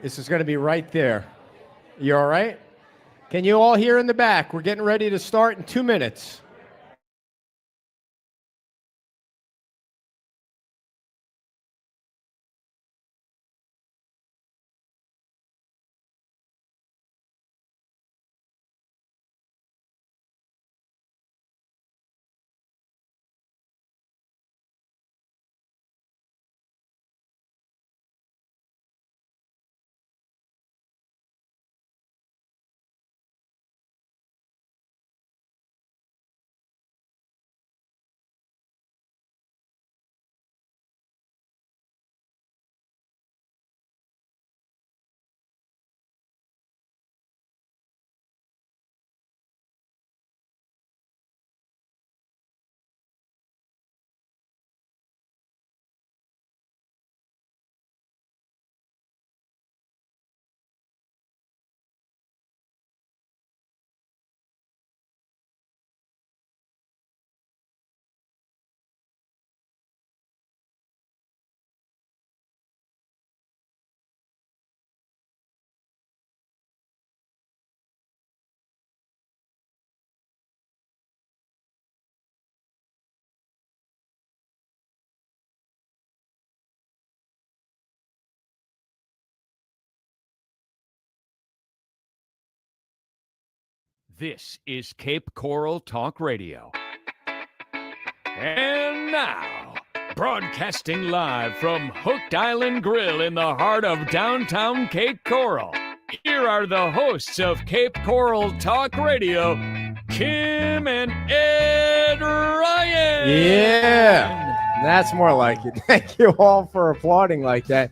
This is going to be right there. You all right? Can you all hear in the back? We're getting ready to start in 2 minutes. This is Cape Coral Talk Radio. And now, broadcasting live from Hooked Island Grill in the heart of downtown Cape Coral, here are the hosts of Cape Coral Talk Radio, Kim and Ed Ryan. Yeah, that's more like it. Thank you all for applauding like that.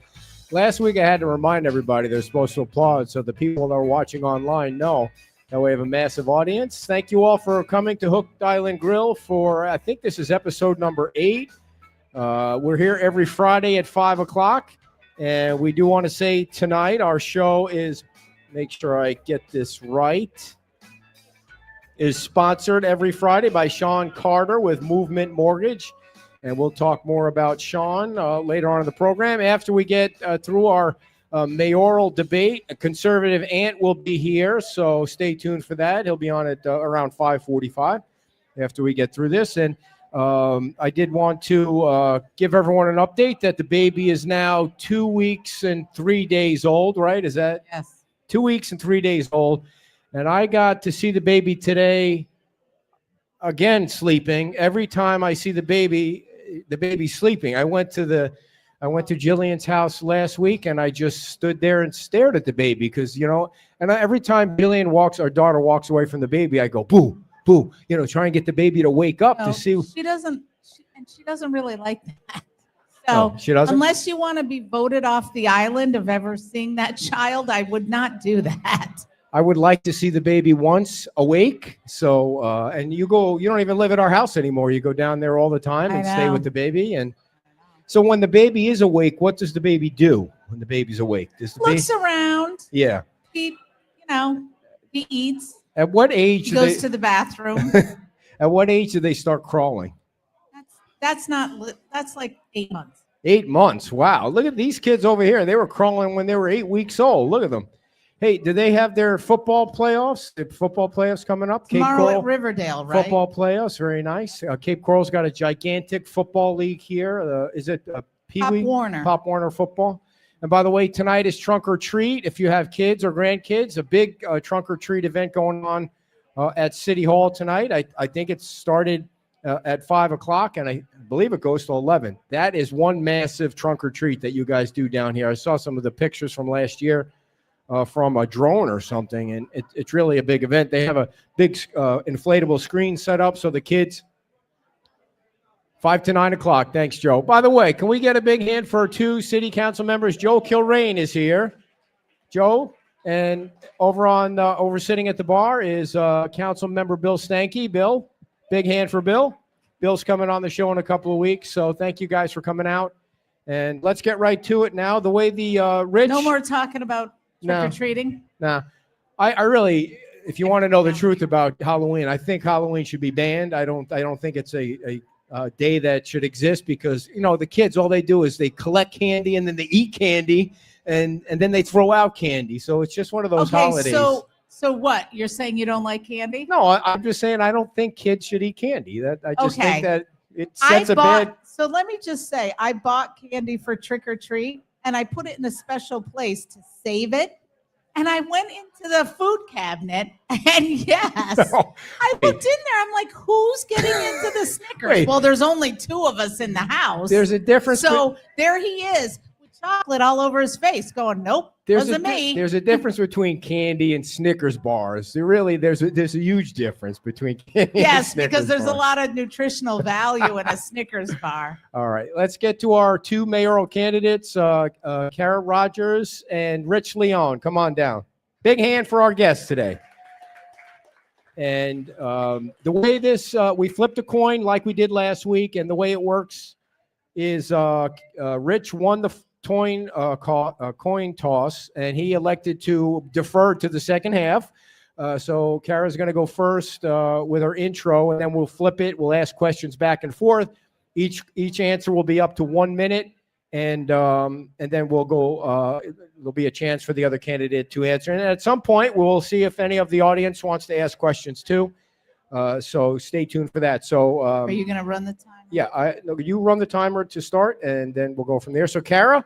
Last week I had to remind everybody they're supposed to applaud so the people that are watching online know that we have a massive audience. Thank you all for coming to Hooked Island Grill for, I think this is episode number 8. We're here every Friday at 5 o'clock. And we do want to say tonight our show is, make sure I get this right, is sponsored every Friday by Sean Carter with Movement Mortgage. And we'll talk more about Sean later on in the program. After we get through our mayoral debate, a conservative Ant will be here, so stay tuned for that. He'll be on at around 5:45 after we get through this. And I did want to give everyone an update that the baby is now 2 weeks and 3 days old, right? Is that? Yes. 2 weeks and 3 days old. And I got to see the baby today, again, sleeping. Every time I see the baby's sleeping. I went to Jillian's house last week, and I just stood there and stared at the baby because, every time Jillian our daughter walks away from the baby, I go, boo, boo, try and get the baby to wake up to see. She doesn't really like that. So she doesn't? Unless you want to be voted off the island of ever seeing that child, I would not do that. I would like to see the baby once awake. So, and you don't even live at our house anymore. You go down there all the time and stay with the baby. And so when the baby is awake, what does the baby do when the baby's awake? Looks around. Yeah. He eats. At what age? He goes to the bathroom. At what age do they start crawling? That's like 8 months. 8 months. Wow. Look at these kids over here. They were crawling when they were 8 weeks old. Look at them. Hey, do they have their football playoffs? The football playoffs coming up? Tomorrow at Riverdale, right? Football playoffs. Very nice. Cape Coral's got a gigantic football league here. Is it Pee-wee? Pop Warner football. And by the way, tonight is Trunk or Treat. If you have kids or grandkids, a big Trunk or Treat event going on at City Hall tonight. I think it started at 5 o'clock, and I believe it goes to 11. That is one massive Trunk or Treat that you guys do down here. I saw some of the pictures from last year. From a drone or something, and it's really a big event. They have a big inflatable screen set up so the kids, 5 to 9 o'clock. Thanks, Joe. By the way, can we get a big hand for 2 city council members? Joe Kilrain is here. Joe, and over sitting at the bar is council member Bill Stanky. Bill, big hand for Bill. Bill's coming on the show in a couple of weeks, so thank you guys for coming out. And let's get right to it now. The way the rich... No more talking about trick-or-treating? No. I really, if you want to know the truth about Halloween, I think Halloween should be banned. I don't think it's a day that should exist because, the kids, all they do is they collect candy and then they eat candy and then they throw out candy. So it's just one of those holidays. So what? You're saying you don't like candy? No, I'm just saying I don't think kids should eat candy. That I just think that it sets a bad. So let me just say, I bought candy for trick or treat, and I put it in a special place to save it. And I went into the food cabinet, and yes, I looked in there. I'm like, who's getting into the Snickers? Well, there's only 2 of us in the house. There's a difference. So there he is with chocolate all over his face going, nope, wasn't me. There's a difference between candy and Snickers bars. There's a huge difference between candy and Snickers because there's bars. a lot of nutritional value in a Snickers bar. All right, let's get to our 2 mayoral candidates, Kara Rogers and Rich Leon. Come on down. Big hand for our guests today. And the way this, we flipped a coin like we did last week, and the way it works is Rich won the coin toss, and he elected to defer to the second half. So Kara's going to go first with her intro, and then we'll flip it. We'll ask questions back and forth. Each answer will be up to 1 minute, and then we'll go. There'll be a chance for the other candidate to answer, and at some point we'll see if any of the audience wants to ask questions too. So stay tuned for that. So are you going to run the timer? Yeah, you run the timer to start, and then we'll go from there. So Kara,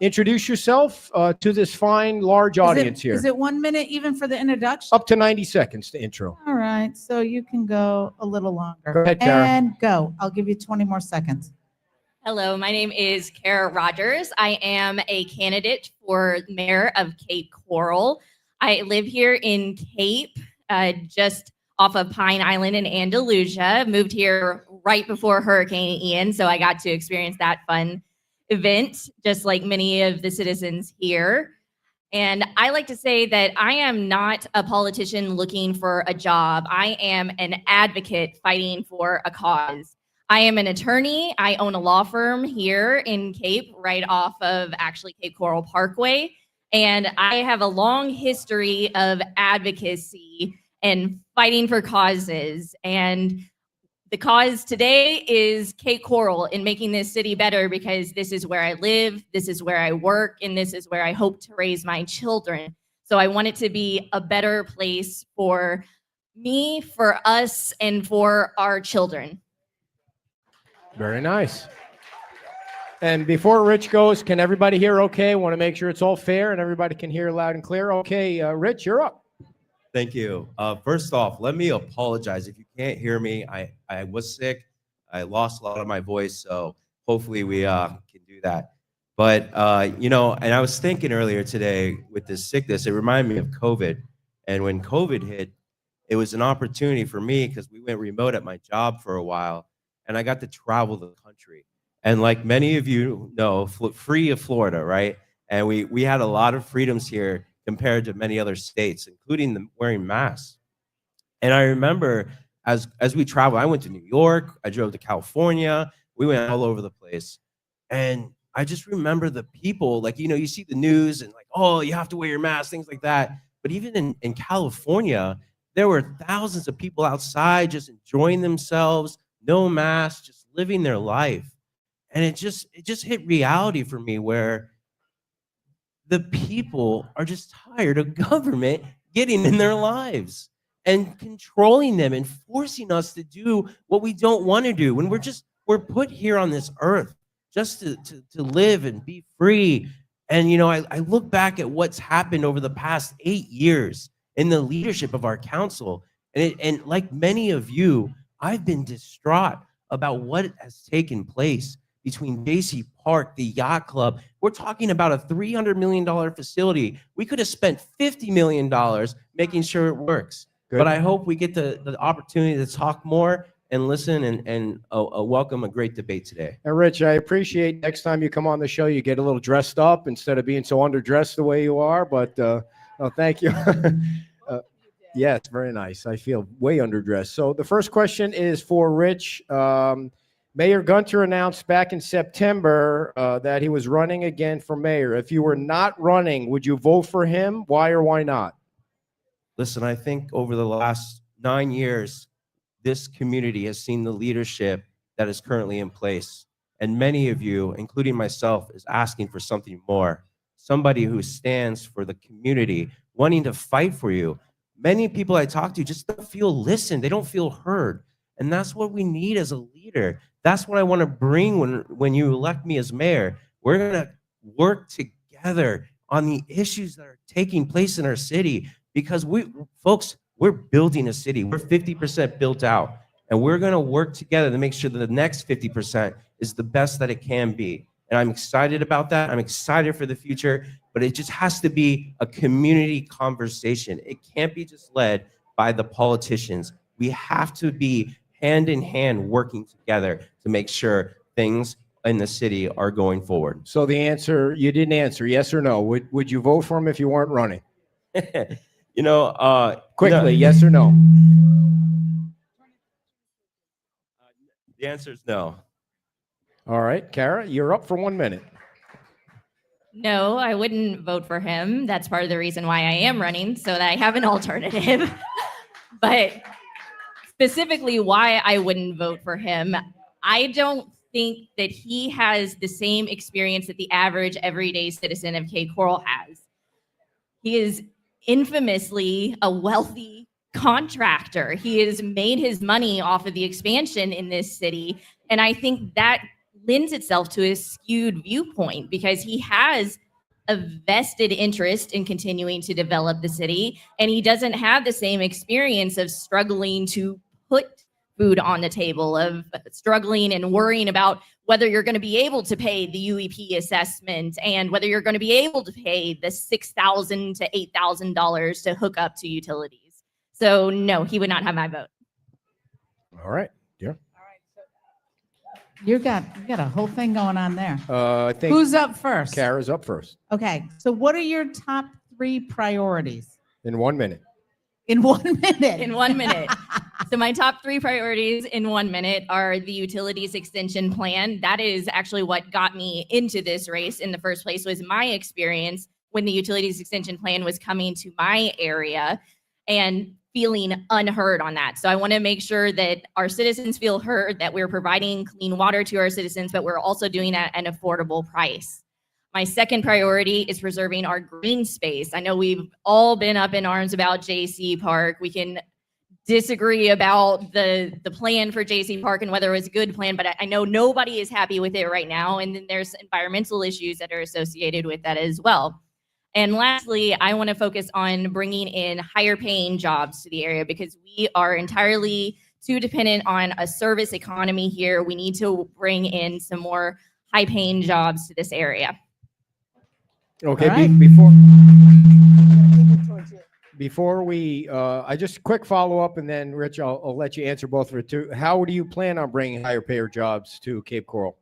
introduce yourself to this fine, large audience here. Is it 1 minute even for the introduction? Up to 90 seconds to intro. All right, so you can go a little longer. Go ahead, Kara. And go. I'll give you 20 more seconds. Hello, my name is Kara Rogers. I am a candidate for mayor of Cape Coral. I live here in Cape, just off of Pine Island in Andalusia. Moved here right before Hurricane Ian, so I got to experience that fun event, just like many of the citizens here. And I like to say that I am not a politician looking for a job. I am an advocate fighting for a cause. I am an attorney. I own a law firm here in Cape, right off of actually Cape Coral Parkway. And I have a long history of advocacy and fighting for causes. And the cause today is Cape Coral in making this city better, because this is where I live, this is where I work, and this is where I hope to raise my children. So I want it to be a better place for me, for us, and for our children. Very nice. And before Rich goes, can everybody hear okay? I want to make sure it's all fair and everybody can hear loud and clear. Okay, Rich, you're up. Thank you. First off, let me apologize. If you can't hear me, I was sick. I lost a lot of my voice, so hopefully we can do that. But, and I was thinking earlier today with this sickness, it reminded me of COVID. And when COVID hit, it was an opportunity for me because we went remote at my job for a while, and I got to travel the country. And like many of you know, free of Florida, right? And we had a lot of freedoms here compared to many other states, including wearing masks. And I remember as we traveled, I went to New York, I drove to California, we went all over the place. And I just remember the people, like, you see the news and like, oh, you have to wear your mask, things like that. But even in California, there were thousands of people outside just enjoying themselves, no mask, just living their life. And it just hit reality for me where the people are just tired of government getting in their lives and controlling them and forcing us to do what we don't want to do when we're put here on this earth just to live and be free. And, I look back at what's happened over the past 8 years in the leadership of our council. And like many of you, I've been distraught about what has taken place between JC Park, the yacht club. We're talking about a $300 million facility. We could have spent $50 million making sure it works. Good. But I hope we get the opportunity to talk more and listen and welcome a great debate today. And Rich, I appreciate next time you come on the show, you get a little dressed up instead of being so underdressed the way you are. But thank you. Yes, very nice. I feel way underdressed. So the first question is for Rich. Mayor Gunter announced back in September that he was running again for mayor. If you were not running, would you vote for him? Why or why not? Listen, I think over the last 9 years, this community has seen the leadership that is currently in place. And many of you, including myself, is asking for something more. somebody who stands for the community, wanting to fight for you. Many people I talk to just don't feel listened. They don't feel heard. And that's what we need as a leader. That's what I want to bring when you elect me as mayor. We're going to work together on the issues that are taking place in our city, because we're building a city. We're 50% built out, and we're going to work together to make sure that the next 50% is the best that it can be. And I'm excited about that. I'm excited for the future, but it just has to be a community conversation. It can't be just led by the politicians. We have to be hand in hand working together to make sure things in the city are going forward. So the answer, you didn't answer, yes or no. Would you vote for him if you weren't running? Quickly, no. Yes or no? The answer is no. All right, Kara, you're up for 1 minute. No, I wouldn't vote for him. That's part of the reason why I am running, so that I have an alternative. But specifically why I wouldn't vote for him, I don't think that he has the same experience that the average everyday citizen of Cape Coral has. He is infamously a wealthy contractor. He has made his money off of the expansion in this city. And I think that lends itself to a skewed viewpoint, because he has a vested interest in continuing to develop the city. And he doesn't have the same experience of struggling to put food on the table, of struggling and worrying about whether you're going to be able to pay the UEP assessment and whether you're going to be able to pay the $6,000 to $8,000 to hook up to utilities. So no, he would not have my vote. All right. Yeah. You got a whole thing going on there. I think Who's up first? Kara's up first Okay. So what are your top 3 priorities? in 1 minute. In 1 minute. In 1 minute. So my top 3 priorities in 1 minute are the utilities extension plan. That is actually what got me into this race in the first place, was my experience when the utilities extension plan was coming to my area and feeling unheard on that. So I want to make sure that our citizens feel heard, that we're providing clean water to our citizens, but we're also doing it at an affordable price. My second priority is preserving our green space. I know we've all been up in arms about JC Park. We can disagree about the plan for JC Park and whether it was a good plan, but I know nobody is happy with it right now. And then there's environmental issues that are associated with that as well. And lastly, I want to focus on bringing in higher paying jobs to the area, because we are entirely too dependent on a service economy here. We need to bring in some more high paying jobs to this area. Okay, All right. before we, I just quick follow up, and then Rich, I'll let you answer both of it too. How do you plan on bringing higher payer jobs to Cape Coral?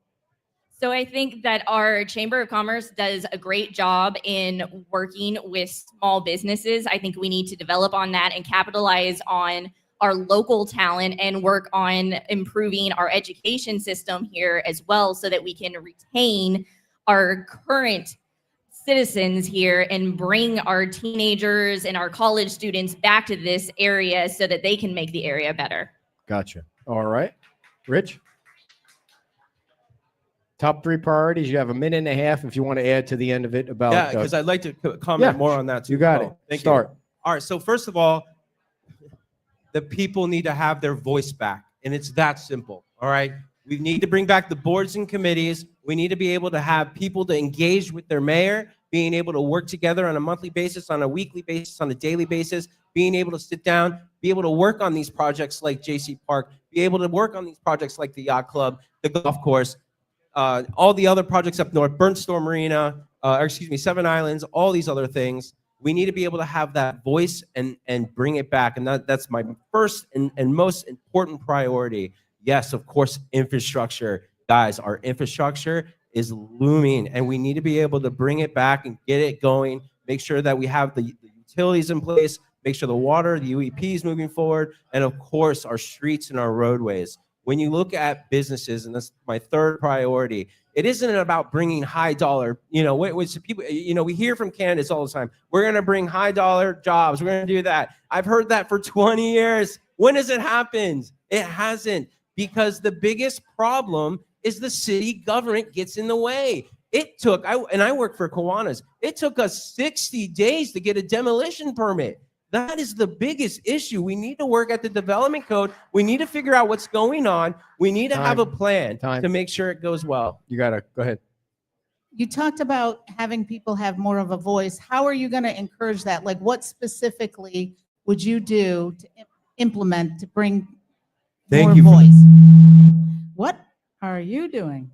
So I think that our Chamber of Commerce does a great job in working with small businesses. I think we need to develop on that and capitalize on our local talent and work on improving our education system here as well, so that we can retain our current citizens here and bring our teenagers and our college students back to this area so that they can make the area better. Gotcha. All right. Rich? Top 3 priorities. You have 1.5 minutes if you want to add to the end of it about. Yeah, because I'd like to comment more on that too. You got it. Thank Start. you. All right. So first of all, the people need to have their voice back, and it's that simple. All right. We need to bring back the boards and committees. We need to be able to have people to engage with their mayor, being able to work together on a monthly basis, on a weekly basis, on a daily basis, being able to sit down, be able to work on these projects like JC Park, be able to work on these projects like the yacht club, the golf course, all the other projects up north, Burnt Store Marina, Seven Islands, all these other things. We need to be able to have that voice and bring it back. And that's my first and most important priority. Yes, of course, infrastructure. Guys, our infrastructure is looming, and we need to be able to bring it back and get it going, make sure that we have the utilities in place, make sure the water, the UEP is moving forward, and of course, our streets and our roadways. When you look at businesses, and that's my third priority, it isn't about bringing high dollar, which people, we hear from candidates all the time. We're going to bring high dollar jobs. We're going to do that. I've heard that for 20 years. When has it happened? It hasn't, because the biggest problem is the city government gets in the way. It took, I work for Kiwanis. It took us 60 days to get a demolition permit. That is the biggest issue. We need to work at the development code. We need to figure out what's going on. We need to have a plan to make sure it goes well. You got to go ahead. You talked about having people have more of a voice. How are you going to encourage that? Like, what specifically would you do to implement to bring more voice? What are you doing?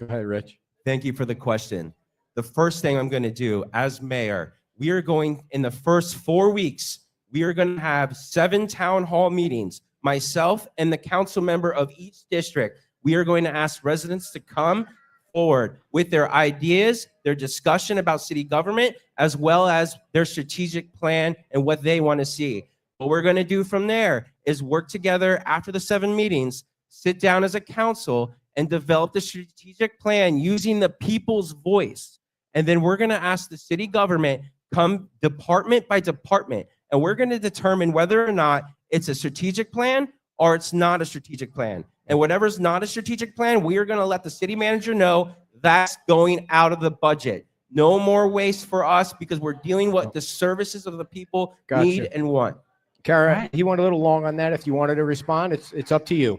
Go ahead, Rich. Thank you for the question. The first thing I'm going to do as mayor, we are going in the first 4 weeks, we are going to have 7 town hall meetings, myself and the council member of each district. We are going to ask residents to come forward with their ideas, their discussion about city government, as well as their strategic plan and what they want to see. What we're going to do from there is work together after the 7 meetings, sit down as a council and develop the strategic plan using the people's voice. And then we're going to ask the city government come department by department, and we're going to determine whether or not it's a strategic plan or it's not a strategic plan. And whatever's not a strategic plan, we are going to let the city manager know that's going out of the budget. No more waste for us because we're dealing with the services of the people need and want. Kara, you went a little long on that. If you wanted to respond, it's up to you.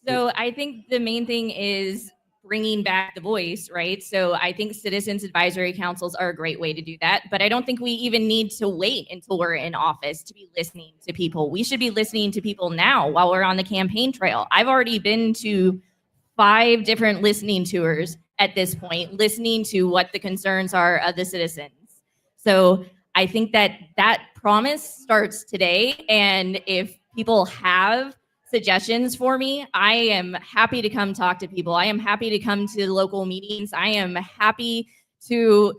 So I think the main thing is bringing back the voice, right? So I think citizens advisory councils are a great way to do that, but I don't think we even need to wait until we're in office to be listening to people. We should be listening to people now while we're on the campaign trail. I've already been to 5 different listening tours at this point, listening to what the concerns are of the citizens. So I think that promise starts today. And if people have suggestions for me, I am happy to come talk to people. I am happy to come to local meetings. I am happy to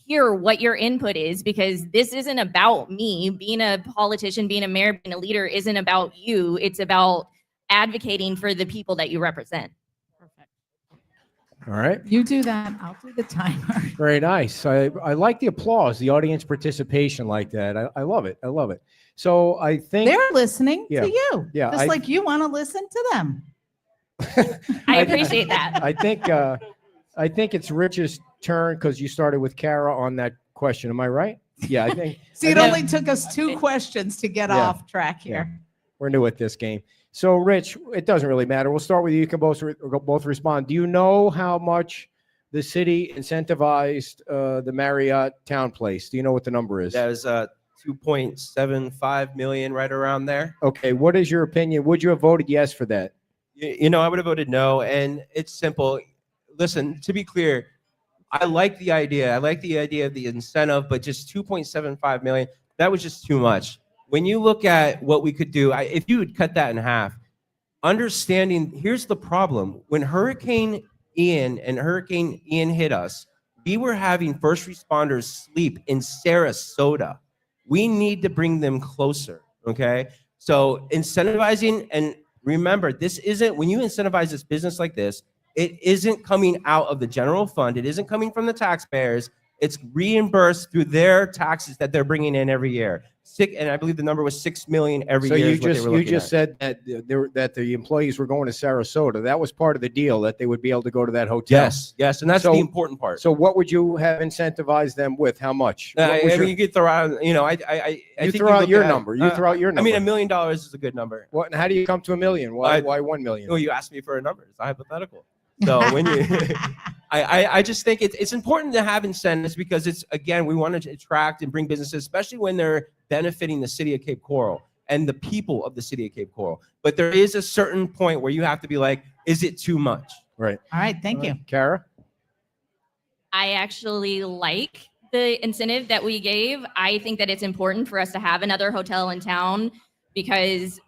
hear what your input is, because this isn't about me. Being a politician, being a mayor, being a leader isn't about you. It's about advocating for the people that you represent. Perfect. All right. You do that. I'll do the timer. Very nice. I like the applause, the audience participation like that. I love it. I love it. So I think they're listening to you. Yeah, just like you want to listen to them. I appreciate that. I think it's Rich's turn because you started with Kara on that question. Am I right? Yeah, I think. See, it only took us 2 questions to get off track here. Yeah. We're new at this game. So, Rich, it doesn't really matter. We'll start with you. You can both respond. Do you know how much the city incentivized the Marriott Town Place? Do you know what the number is? That is 2.75 million, right around there. Okay, what is your opinion? Would you have voted yes for that? I would have voted no, and it's simple. Listen, to be clear, I like the idea. I like the idea of the incentive, but just 2.75 million, that was just too much. When you look at what we could do, if you would cut that in half, understanding, here's the problem. When Hurricane Ian hit us, we were having first responders sleep in Sarasota. We need to bring them closer, okay? So incentivizing, and remember, this isn't, when you incentivize this business like this, it isn't coming out of the general fund. It isn't coming from the taxpayers. It's reimbursed through their taxes that they're bringing in every year. And I believe the number was 6 million every year. So you just said that the employees were going to Sarasota. That was part of the deal, that they would be able to go to that hotel. Yes, and that's the important part. So what would you have incentivized them with? How much? You could throw out, you throw out your number. You throw out your number. I mean, $1 million is a good number. What? And how do you come to $1 million? Why 1 million? Well, you asked me for a number. It's a hypothetical. So when you, I just think it's important to have incentives because it's, again, we want to attract and bring businesses, especially when they're benefiting the city of Cape Coral and the people of the city of Cape Coral. But there is a certain point where you have to be like, is it too much? Right. All right. Thank you. Kara? I actually like the incentive that we gave. I think that it's important for us to have another hotel in town because,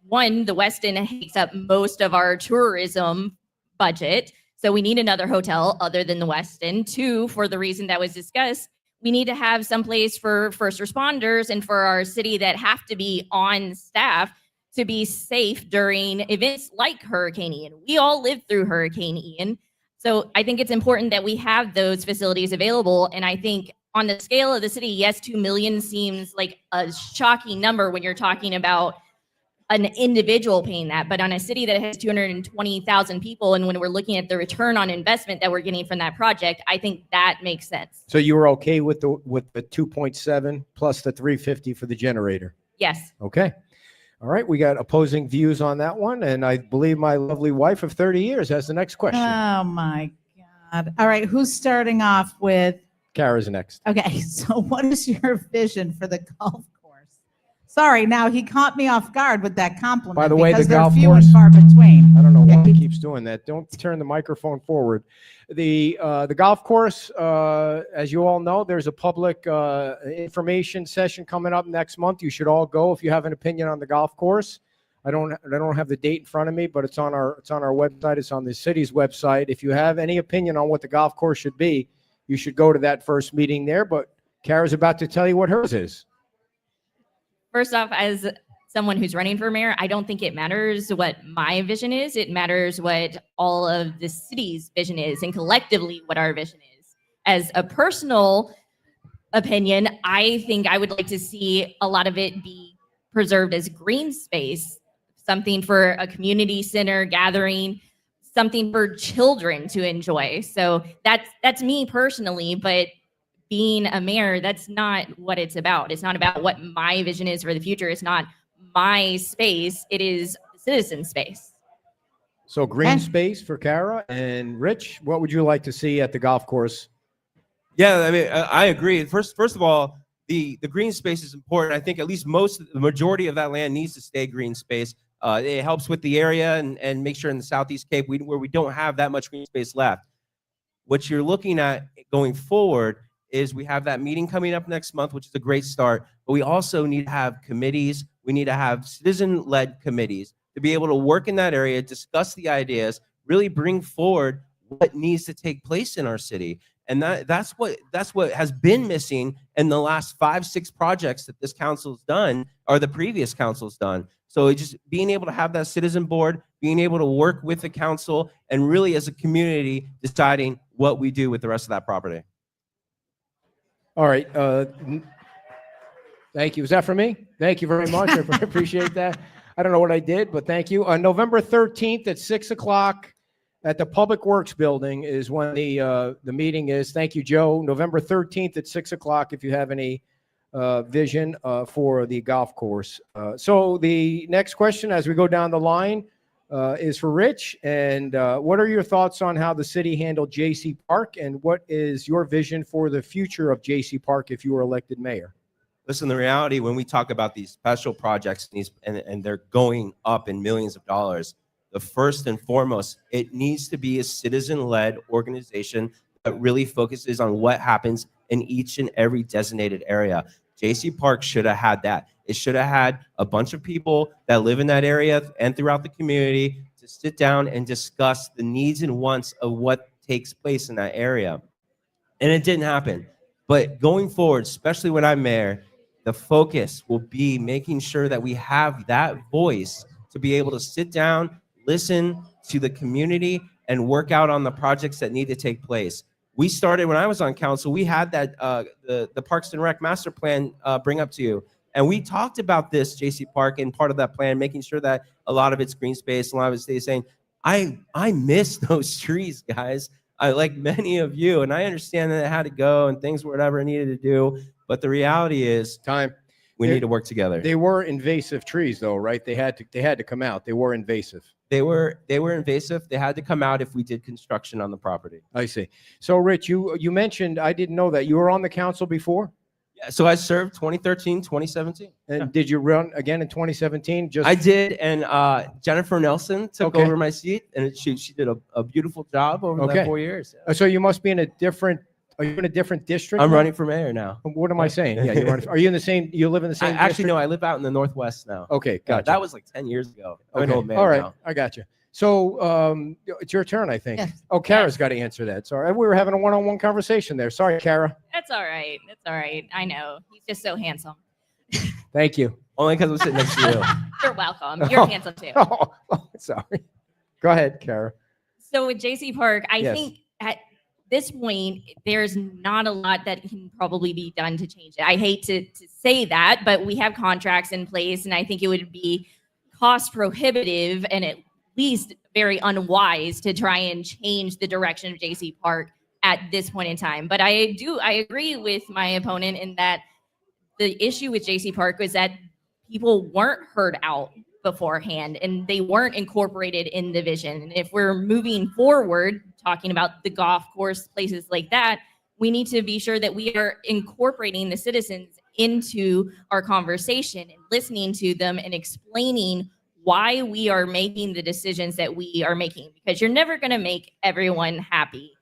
one, the Westin takes up most of our tourism budget. So we need another hotel other than the Westin. 2, for the reason that was discussed, we need to have some place for first responders and for our city that have to be on staff to be safe during events like Hurricane Ian. We all lived through Hurricane Ian. So I think it's important that we have those facilities available. And I think on the scale of the city, yes, 2 million seems like a shocking number when you're talking about an individual paying that, but on a city that has 220,000 people, and when we're looking at the return on investment that we're getting from that project, I think that makes sense. So you were okay with the 2.7 plus the 350 for the generator? Yes. Okay. All right. We got opposing views on that one. And I believe my lovely wife of 30 years has the next question. Oh my God. All right. Who's starting off with? Kara's next. Okay. So what is your vision for the golf course? Sorry. Now he caught me off guard with that compliment. By the way, because the they're golf few course- and far between. I don't know why he keeps doing that. Don't turn the microphone forward. The golf course, as you all know, there's a public information session coming up next month. You should all go if you have an opinion on the golf course. I don't have the date in front of me, but it's on our website. It's on the city's website. If you have any opinion on what the golf course should be, you should go to that first meeting there. But Kara's about to tell you what hers is. First off, as someone who's running for mayor, I don't think it matters what my vision is. It matters what all of the city's vision is, and collectively what our vision is. As a personal opinion, I think I would like to see a lot of it be preserved as green space, something for a community center gathering, something for children to enjoy. So that's me personally, but being a mayor, that's not what it's about. It's not about what my vision is for the future. It's not my space. It is citizen space. So green space for Kara. And Rich, what would you like to see at the golf course? Yeah, I mean, I agree. First of all, the green space is important. I think at least the majority of that land needs to stay green space. It helps with the area and make sure in the Southeast Cape where we don't have that much green space left. What you're looking at going forward is we have that meeting coming up next month, which is a great start. But we also need to have committees. We need to have citizen-led committees to be able to work in that area, discuss the ideas, really bring forward what needs to take place in our city. And that's what has been missing in the last 5-6 projects that this council's done, or the previous council's done. So just being able to have that citizen board, being able to work with the council, and really as a community deciding what we do with the rest of that property. All right. Thank you. Was that for me? Thank you very much. I appreciate that. I don't know what I did, but thank you. On November 13th at 6 o'clock at the Public Works Building is when the meeting is. Thank you, Joe. November 13th at 6 o'clock if you have any vision for the golf course. So the next question as we go down the line is for Rich. And what are your thoughts on how the city handled J.C. Park? And what is your vision for the future of J.C. Park if you were elected mayor? Listen, the reality when we talk about these special projects and they're going up in millions of dollars, the first and foremost, it needs to be a citizen-led organization that really focuses on what happens in each and every designated area. J.C. Park should have had that. It should have had a bunch of people that live in that area and throughout the community to sit down and discuss the needs and wants of what takes place in that area. And it didn't happen. But going forward, especially when I'm mayor, the focus will be making sure that we have that voice to be able to sit down, listen to the community, and work out on the projects that need to take place. We started when I was on council. We had that the Parks and Rec master plan bring up to you, and we talked about this J.C. Park and part of that plan, making sure that a lot of it's green space, a lot of it's saying, I miss those trees, guys. I like many of you, and I understand that it had to go and things whatever it needed to do, but the reality is we need to work together. They were invasive trees, though, right? They had to come out. They were invasive. They were invasive. They had to come out if we did construction on the property. I see. So, Rich, you mentioned, I didn't know that you were on the council before. Yeah. So I served 2013, 2017. And did you run again in 2017? I did, and Jennifer Nelson took over my seat, and she did a beautiful job over that 4 years. Yeah. So you must be in a different. Are you in a different district? I'm running for mayor now. What am I saying? Yeah, you're running. Are you in the same? You live in the same? Actually, no. I live out in the Northwest now. Okay, gotcha. That was like 10 years ago. I'm an old man all right, now. I got you. So it's your turn, I think. Yes. Oh, Kara's got to answer that. Sorry, we were having a one-on-one conversation there. Sorry, Kara. That's all right. That's all right. I know. He's just so handsome. Thank you. Only because I'm sitting next to you. You're welcome. You're handsome too. Oh, sorry. Go ahead, Kara. So with J.C. Park, I Yes. think at this point, there's not a lot that can probably be done to change it. I hate to say that, but we have contracts in place, and I think it would be cost prohibitive and at least very unwise to try and change the direction of JC Park at this point in time. But I agree with my opponent in that the issue with JC Park was that people weren't heard out beforehand and they weren't incorporated in the vision. And if we're moving forward, talking about the golf course, places like that, we need to be sure that we are incorporating the citizens into our conversation and listening to them and explaining why we are making the decisions that we are making, because you're never going to make everyone happy.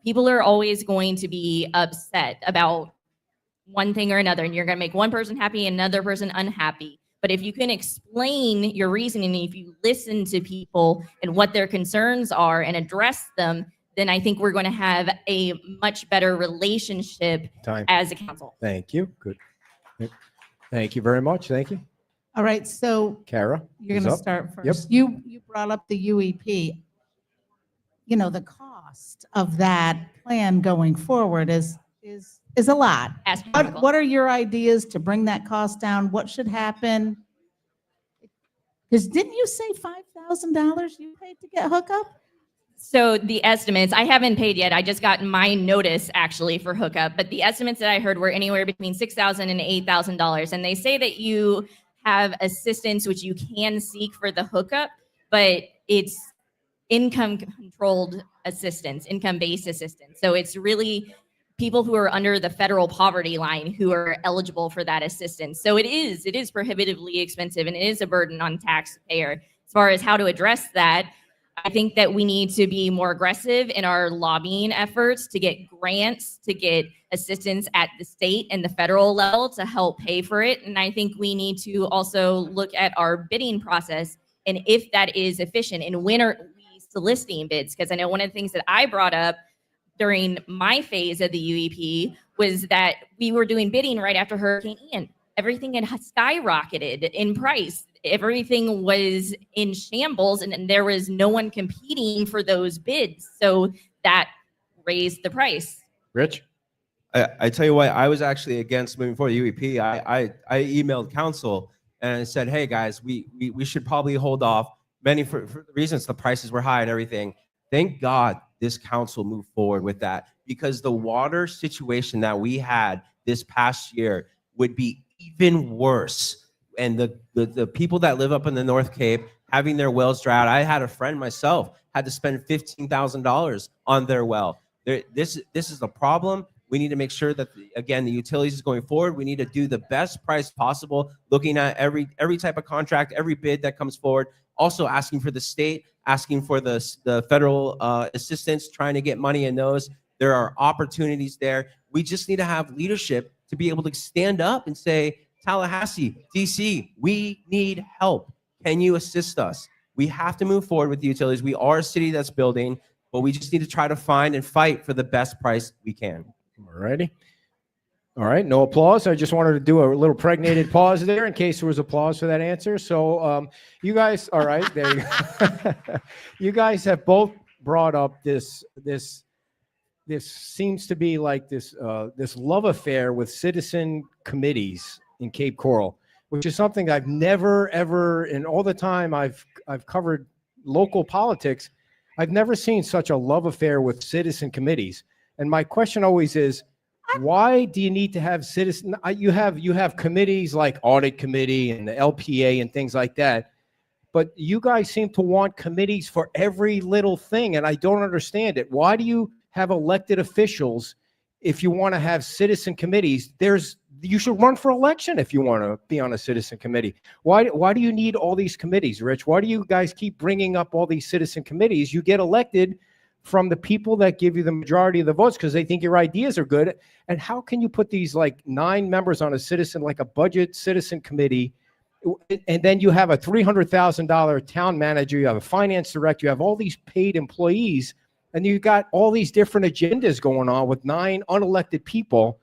People are always going to be upset about one thing or another, and you're going to make one person happy and another person unhappy. But if you can explain your reasoning, if you listen to people and what their concerns are and address them, then I think we're going to have a much better relationship as a council. Thank you. Good. Thank you very much. Thank you. All right, so Kara, you're going to start first. You brought up the UEP. You know, the cost of that plan going forward is a lot. What are your ideas to bring that cost down? What should happen? Because didn't you say $5,000 you paid to get hookup? So the estimates, I haven't paid yet. I just got my notice actually for hookup, but the estimates that I heard were anywhere between $6,000 and $8,000. And they say that you have assistance, which you can seek for the hookup, but it's income controlled assistance, income-based assistance. So it's really people who are under the federal poverty line who are eligible for that assistance. So it is prohibitively expensive and it is a burden on taxpayer. As far as how to address that, I think that we need to be more aggressive in our lobbying efforts to get grants, to get assistance at the state and the federal level to help pay for it. And I think we need to also look at our bidding process and if that is efficient and when are we soliciting bids? Because I know one of the things that I brought up during my phase of the UEP was that we were doing bidding right after Hurricane Ian. Everything had skyrocketed in price. Everything was in shambles and there was no one competing for those bids. So that raised the price. Rich? I tell you what, I was actually against moving forward UEP. I emailed council and I said, hey guys, we should probably hold off. Many for the reasons the prices were high and everything. Thank God this council moved forward with that, because the water situation that we had this past year would be even worse. And the people that live up in the North Cape having their wells dry out. I had a friend myself had to spend $15,000 on their well. This is a problem. We need to make sure that again the utilities is going forward. We need to do the best price possible, looking at every type of contract, every bid that comes forward. Also asking for the state, asking for the federal assistance, trying to get money in those. There are opportunities there. We just need to have leadership to be able to stand up and say, Tallahassee, DC, we need help. Can you assist us? We have to move forward with the utilities. We are a city that's building, but we just need to try to find and fight for the best price we can. All righty. All right, no applause. I just wanted to do a little pregnated pause there in case there was applause for that answer. So you guys, all right, there you go. You guys have both brought up this seems to be like this love affair with citizen committees in Cape Coral, which is something I've never ever in all the time I've covered local politics, I've never seen such a love affair with citizen committees. And my question always is, why do you need to have citizen? You have committees like audit committee and the LPA and things like that, but you guys seem to want committees for every little thing, and I don't understand it. Why do you have elected officials if you want to have citizen committees? You should run for election if you want to be on a citizen committee. Why do you need all these committees, Rich? Why do you guys keep bringing up all these citizen committees? You get elected from the people that give you the majority of the votes because they think your ideas are good. And how can you put these like 9 members on like a budget citizen committee, and then you have a $300,000 town manager, you have a finance director, you have all these paid employees, and you got all these different agendas going on with 9 unelected people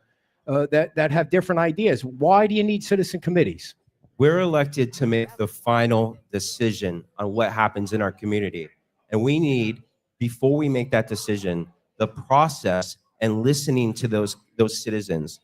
that have different ideas. Why do you need citizen committees? We're elected to make the final decision on what happens in our community. And we need, before we make that decision, the process and listening to those citizens.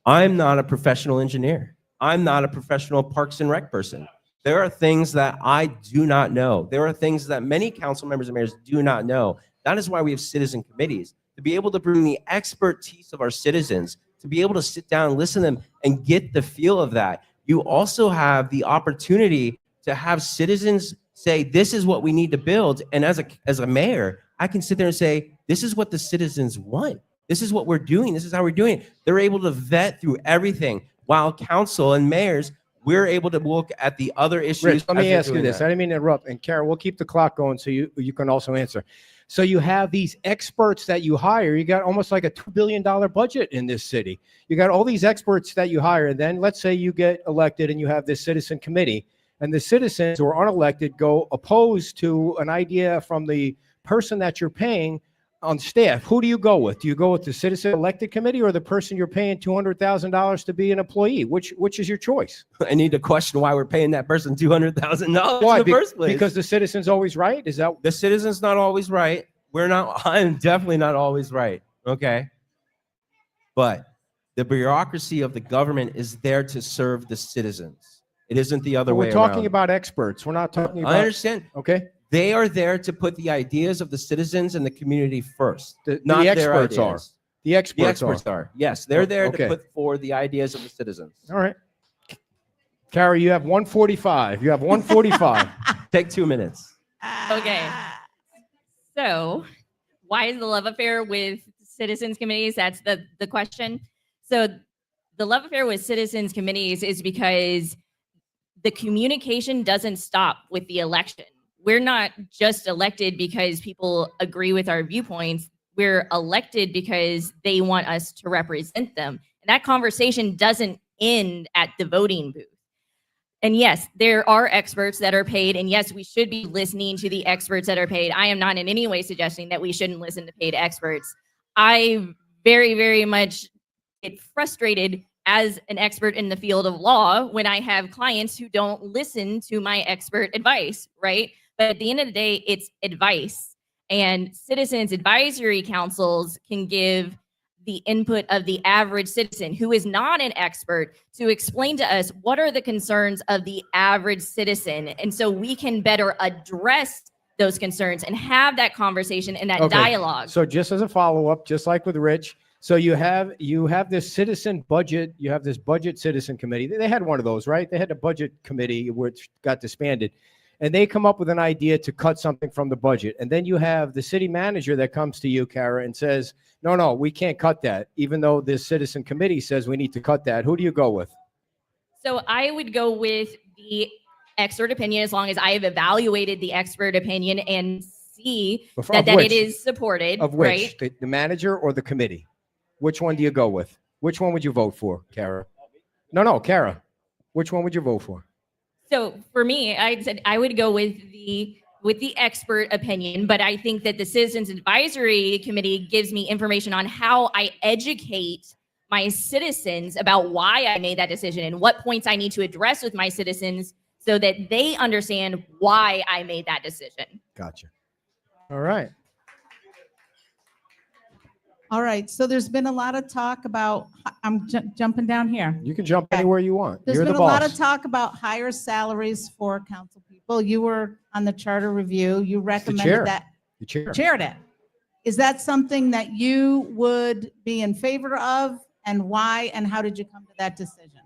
I'm not a professional engineer. I'm not a professional Parks and Rec person. There are things that I do not know. There are things that many council members and mayors do not know. That is why we have citizen committees, to be able to bring the expertise of our citizens, to be able to sit down, listen to them, and get the feel of that. You also have the opportunity to have citizens say, this is what we need to build. And as a mayor, I can sit there and say, this is what the citizens want. This is what we're doing. This is how we're doing it. They're able to vet through everything, while council and mayors, we're able to look at the other issues. Rich, let me ask you this. I didn't mean to interrupt. And Kara, we'll keep the clock going so you can also answer. So you have these experts that you hire. You got almost like a $2 billion budget in this city. You got all these experts that you hire. And then let's say you get elected and you have this citizen committee, and the citizens who are unelected go opposed to an idea from the person that you're paying on staff. Who do you go with? Do you go with the citizen elected committee or the person you're paying $200,000 to be an employee? Which is your choice? I need to question why we're paying that person $200,000 Why? in the first place. Because the citizen's always right? Is that the citizen's not always right? I'm definitely not always right. Okay. But the bureaucracy of the government is there to serve the citizens. It isn't the other way We're around. talking about experts. We're not talking about. I understand. Okay. They are there to put the ideas of the citizens and the community first. The not their experts are. ideas. The The experts, experts are. Yes, they're there Okay. to put forward the ideas of the citizens. All right. Carrie, you have 145. You have 145. Take 2 minutes. Okay. So, why is the love affair with citizens committees? That's the question. So, the love affair with citizens committees is because the communication doesn't stop with the election. We're not just elected because people agree with our viewpoints. We're elected because they want us to represent them. And that conversation doesn't end at the voting booth. And yes, there are experts that are paid. And yes, we should be listening to the experts that are paid. I am not in any way suggesting that we shouldn't listen to paid experts. I very, very much get frustrated as an expert in the field of law when I have clients who don't listen to my expert advice, right? But at the end of the day, it's advice. And citizens advisory councils can give the input of the average citizen who is not an expert to explain to us what are the concerns of the average citizen. And so we can better address those concerns and have that conversation and that dialogue. So just as a follow-up, just like with Rich, so you have this citizen budget, you have this budget citizen committee. They had one of those, right? They had a budget committee which got disbanded. And they come up with an idea to cut something from the budget. And then you have the city manager that comes to you, Kara, and says, no, we can't cut that, even though this citizen committee says we need to cut that. Who do you go with? So I would go with the expert opinion as long as I have evaluated the expert opinion and see that it is supported. Of which? Right? The manager or the committee? Which one do you go with? Which one would you vote for, Kara? No, Kara. Which one would you vote for? So for me, I said I would go with the expert opinion, but I think that the Citizens Advisory Committee gives me information on how I educate my citizens about why I made that decision and what points I need to address with my citizens so that they understand why I made that decision. Gotcha. All right. All right. So there's been a lot of talk about, I'm jumping down here. You can jump anywhere you want. There's You're been the a boss. lot of talk about higher salaries for council people. You were on the charter review. You recommended that. The chair. Chaired it. Is that something that you would be in favor of, and why, and how did you come to that decision?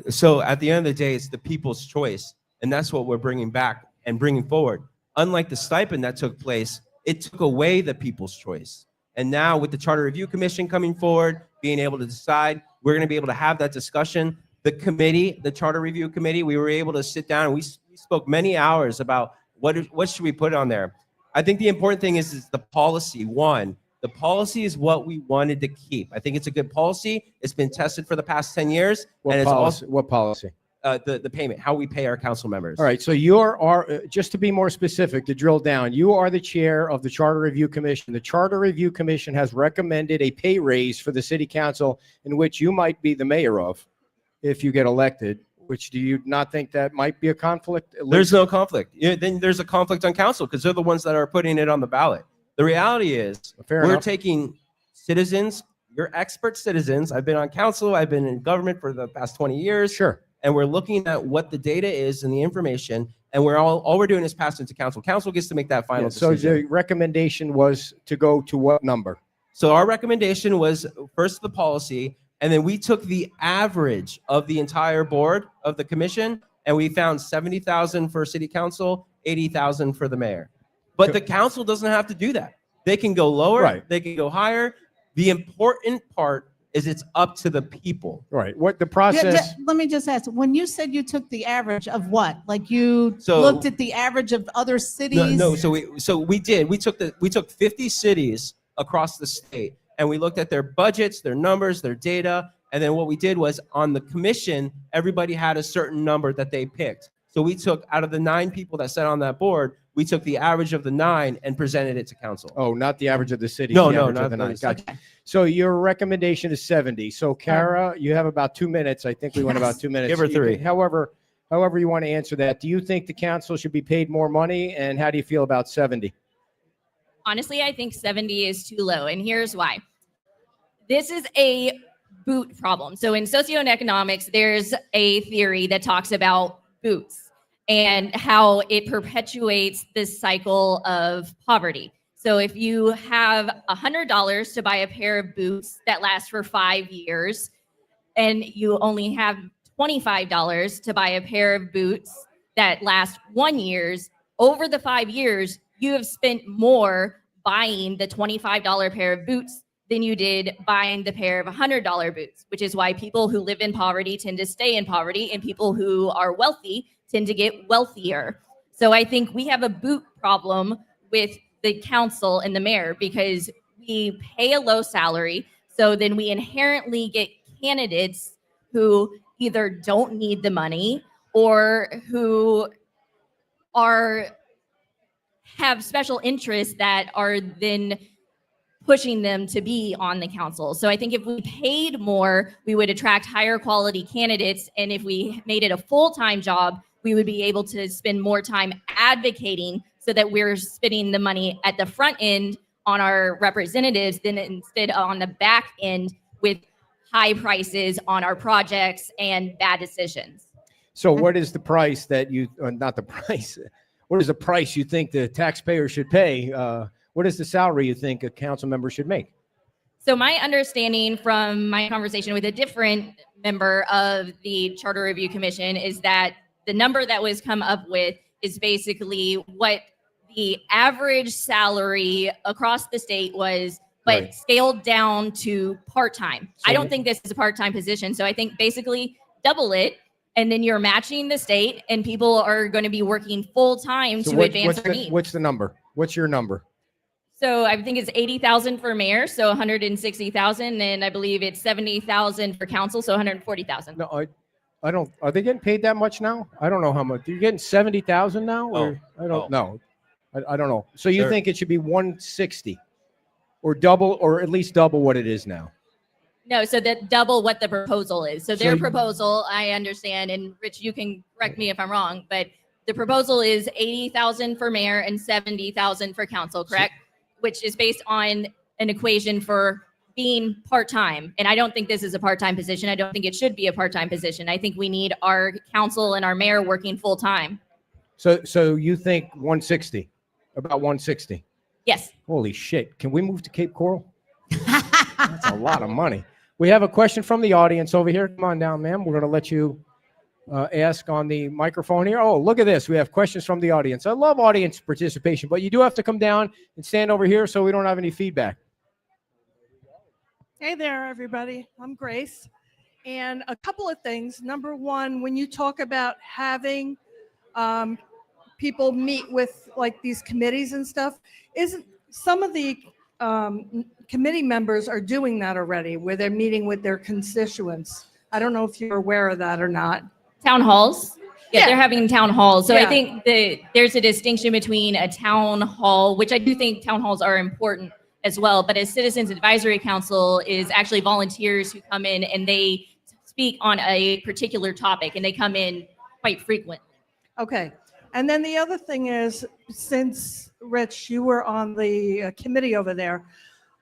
So at the end of the day, it's the people's choice. And that's what we're bringing back and bringing forward. Unlike the stipend that took place, it took away the people's choice. And now with the Charter Review Commission coming forward, being able to decide, we're going to be able to have that discussion. The committee, the Charter Review Committee, we were able to sit down and we spoke many hours about what should we put on there. I think the important thing is the policy. One, the policy is what we wanted to keep. I think it's a good policy. It's been tested for the past 10 years. What policy? The payment, how we pay our council members. All right. So just to be more specific, to drill down, you are the chair of the Charter Review Commission. The Charter Review Commission has recommended a pay raise for the city council in which you might be the mayor of if you get elected. Which, do you not think that might be a conflict? There's no conflict. Then there's a conflict on council because they're the ones that are putting it on the ballot. The reality is we're taking citizens, you're expert citizens. I've been on council. I've been in government for the past 20 years. Sure. and we're looking at what the data is and the information, and all we're doing is passing it to council. Council gets to make that final So decision. the recommendation was to go to what number? So our recommendation was first the policy, and then we took the average of the entire board of the commission, and we found 70,000 for city council, 80,000 for the mayor. But the council doesn't have to do that. They can go lower, Right. they can go higher. The important part is it's up to the people. Right. What the Yeah, process? let me just ask, when you said you took the average of what? Like you So- looked at the average of other cities? No, so we did. We took 50 cities across the state, and we looked at their budgets, their numbers, their data, and then what we did was on the commission, everybody had a certain number that they picked. So we took out of the 9 people that sat on that board, we took the average of the 9 and presented it to council. Oh, not the average of the city. No, the no, average not of the the 9. city. Gotcha. So your recommendation is 70. So Kara, you have about 2 minutes. I think we went about 2 minutes. Give her You 3. can- however you want to answer that. Do you think the council should be paid more money? And how do you feel about 70? Honestly, I think 70 is too low, and here's why. This is a boot problem. So in socioeconomics, there's a theory that talks about boots and how it perpetuates this cycle of poverty. So if you have $100 to buy a pair of boots that last for 5 years, and you only have $25 to buy a pair of boots that last 1 year, over the 5 years, you have spent more buying the $25 pair of boots than you did buying the pair of $100 boots, which is why people who live in poverty tend to stay in poverty, and people who are wealthy tend to get wealthier. So I think we have a boot problem with the council and the mayor because we pay a low salary. So then we inherently get candidates who either don't need the money or who have special interests that are then pushing them to be on the council. So I think if we paid more, we would attract higher quality candidates. And if we made it a full-time job, we would be able to spend more time advocating so that we're spending the money at the front end on our representatives than instead on the back end with high prices on our projects and bad decisions. So what is the price that you, not the price, what is the price you think the taxpayer should pay? What is the salary you think a council member should make? So my understanding from my conversation with a different member of the Charter Review Commission is that the number that was come up with is basically what the average salary across the state was, but Right. scaled down to part-time. So I don't think this is a part-time position. So I think basically double it, and then you're matching the state, and people are going to be working full-time So to advance their needs. what's the number? What's your number? So I think it's 80,000 for mayor, so 160,000, and I believe it's 70,000 for council, so 140,000. No, I don't. Are they getting paid that much now? I don't know how much. You're getting 70,000 now, or I don't know. I don't know. So you Sure. think it should be 160, or double, or at least double what it is now? No, so that double what the proposal is. So So their you- proposal, I understand, and Rich, you can correct me if I'm wrong, but the proposal is 80,000 for mayor and 70,000 for council, correct? Which is based on an equation for being part-time. And I don't think this is a part-time position. I don't think it should be a part-time position. I think we need our council and our mayor working full-time. So you think 160, about 160? Yes. Holy shit! Can we move to Cape Coral? That's a lot of money. We have a question from the audience over here. Come on down, ma'am. We're going to let you ask on the microphone here. Oh, look at this. We have questions from the audience. I love audience participation, but you do have to come down and stand over here so we don't have any feedback. Hey there, everybody. I'm Grace. And a couple of things. Number one, when you talk about having people meet with like these committees and stuff, isn't some of the committee members are doing that already, where they're meeting with their constituents? I don't know if you're aware of that or not. Town halls. Yeah, Yeah. they're having town halls. So I Yeah. think there's a distinction between a town hall, which I do think town halls are important as well, but a citizens advisory council is actually volunteers who come in and they speak on a particular topic, and they come in quite frequently. Okay. And then the other thing is, since Rich, you were on the committee over there,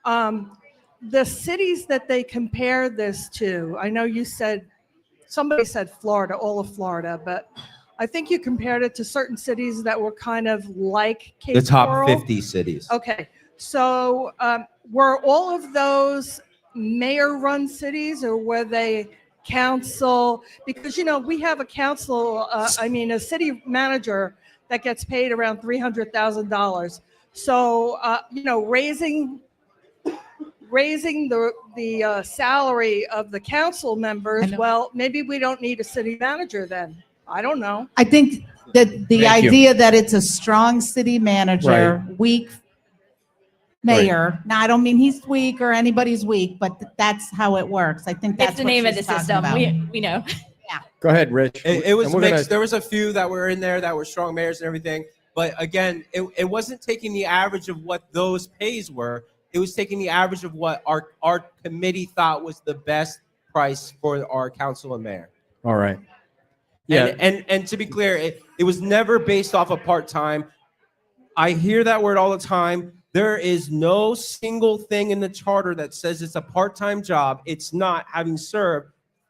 the cities that they compare this to, I know you said somebody said Florida, all of Florida, but I think you compared it to certain cities that were kind of like Cape The top Coral. 50 cities. Okay, so were all of those mayor-run cities, or were they council? Because, you know, we have a council, a city manager that gets paid around $300,000. So, you know, raising the salary of the council I members, know. well, maybe we don't need a city manager then. I don't know. I think that the Thank you. idea that it's a strong city manager, weak mayor. Now, I don't mean he's weak or anybody's weak, but that's how it works. I think that's It's the what name of she's the talking system. about. We know. Go ahead, Rich. It was And we're mixed. gonna- There was a few that were in there that were strong mayors and everything. But again, it wasn't taking the average of what those pays were. It was taking the average of what our committee thought was the best price for our council and mayor. All right. Yeah. And to be clear, it was never based off of part-time. I hear that word all the time. There is no single thing in the charter that says it's a part-time job. It's not, having served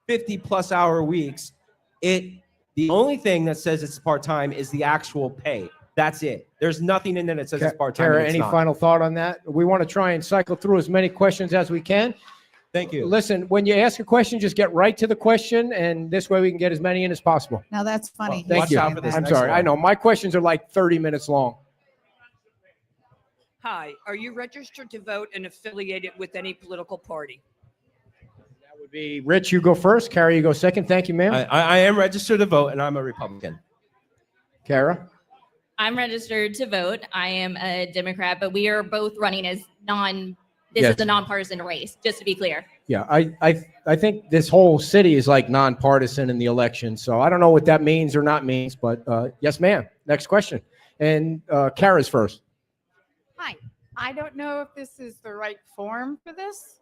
50+ hour weeks. The only thing that says it's part-time is the actual pay. That's it. There's nothing in there that says it's part-time. Kara, and it's any not. final thought on that? We want to try and cycle through as many questions as we can. Thank you. Listen, when you ask a question, just get right to the question, and this way we can get as many in as possible. Now, that's funny. Thank Watch you. out for this I'm next sorry. one. I know my questions are like 30 minutes long. Hi, are you registered to vote and affiliated with any political party? That would be Rich. You go first. Kara, you go second. Thank you, ma'am. I am registered to vote, and I'm a Republican. Kara. I'm registered to vote. I am a Democrat, but we are both running as this Yes. is a nonpartisan race, just to be clear. Yeah, I think this whole city is like nonpartisan in the election. So I don't know what that means or not means, but yes, ma'am. Next question. And Kara's first. Hi, I don't know if this is the right form for this,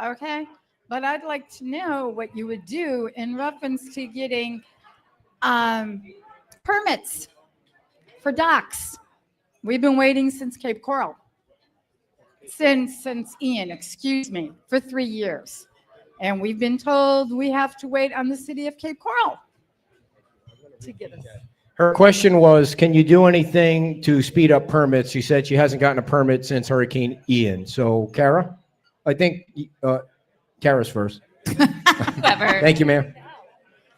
okay? But I'd like to know what you would do in reference to getting permits for docks. We've been waiting since Cape Coral, since Ian, excuse me, for 3 years. And we've been told we have to wait on the city of Cape Coral to get us. Her question was, can you do anything to speed up permits? She said she hasn't gotten a permit since Hurricane Ian. So, Kara, I think Kara's first. Whoever. Thank you, ma'am.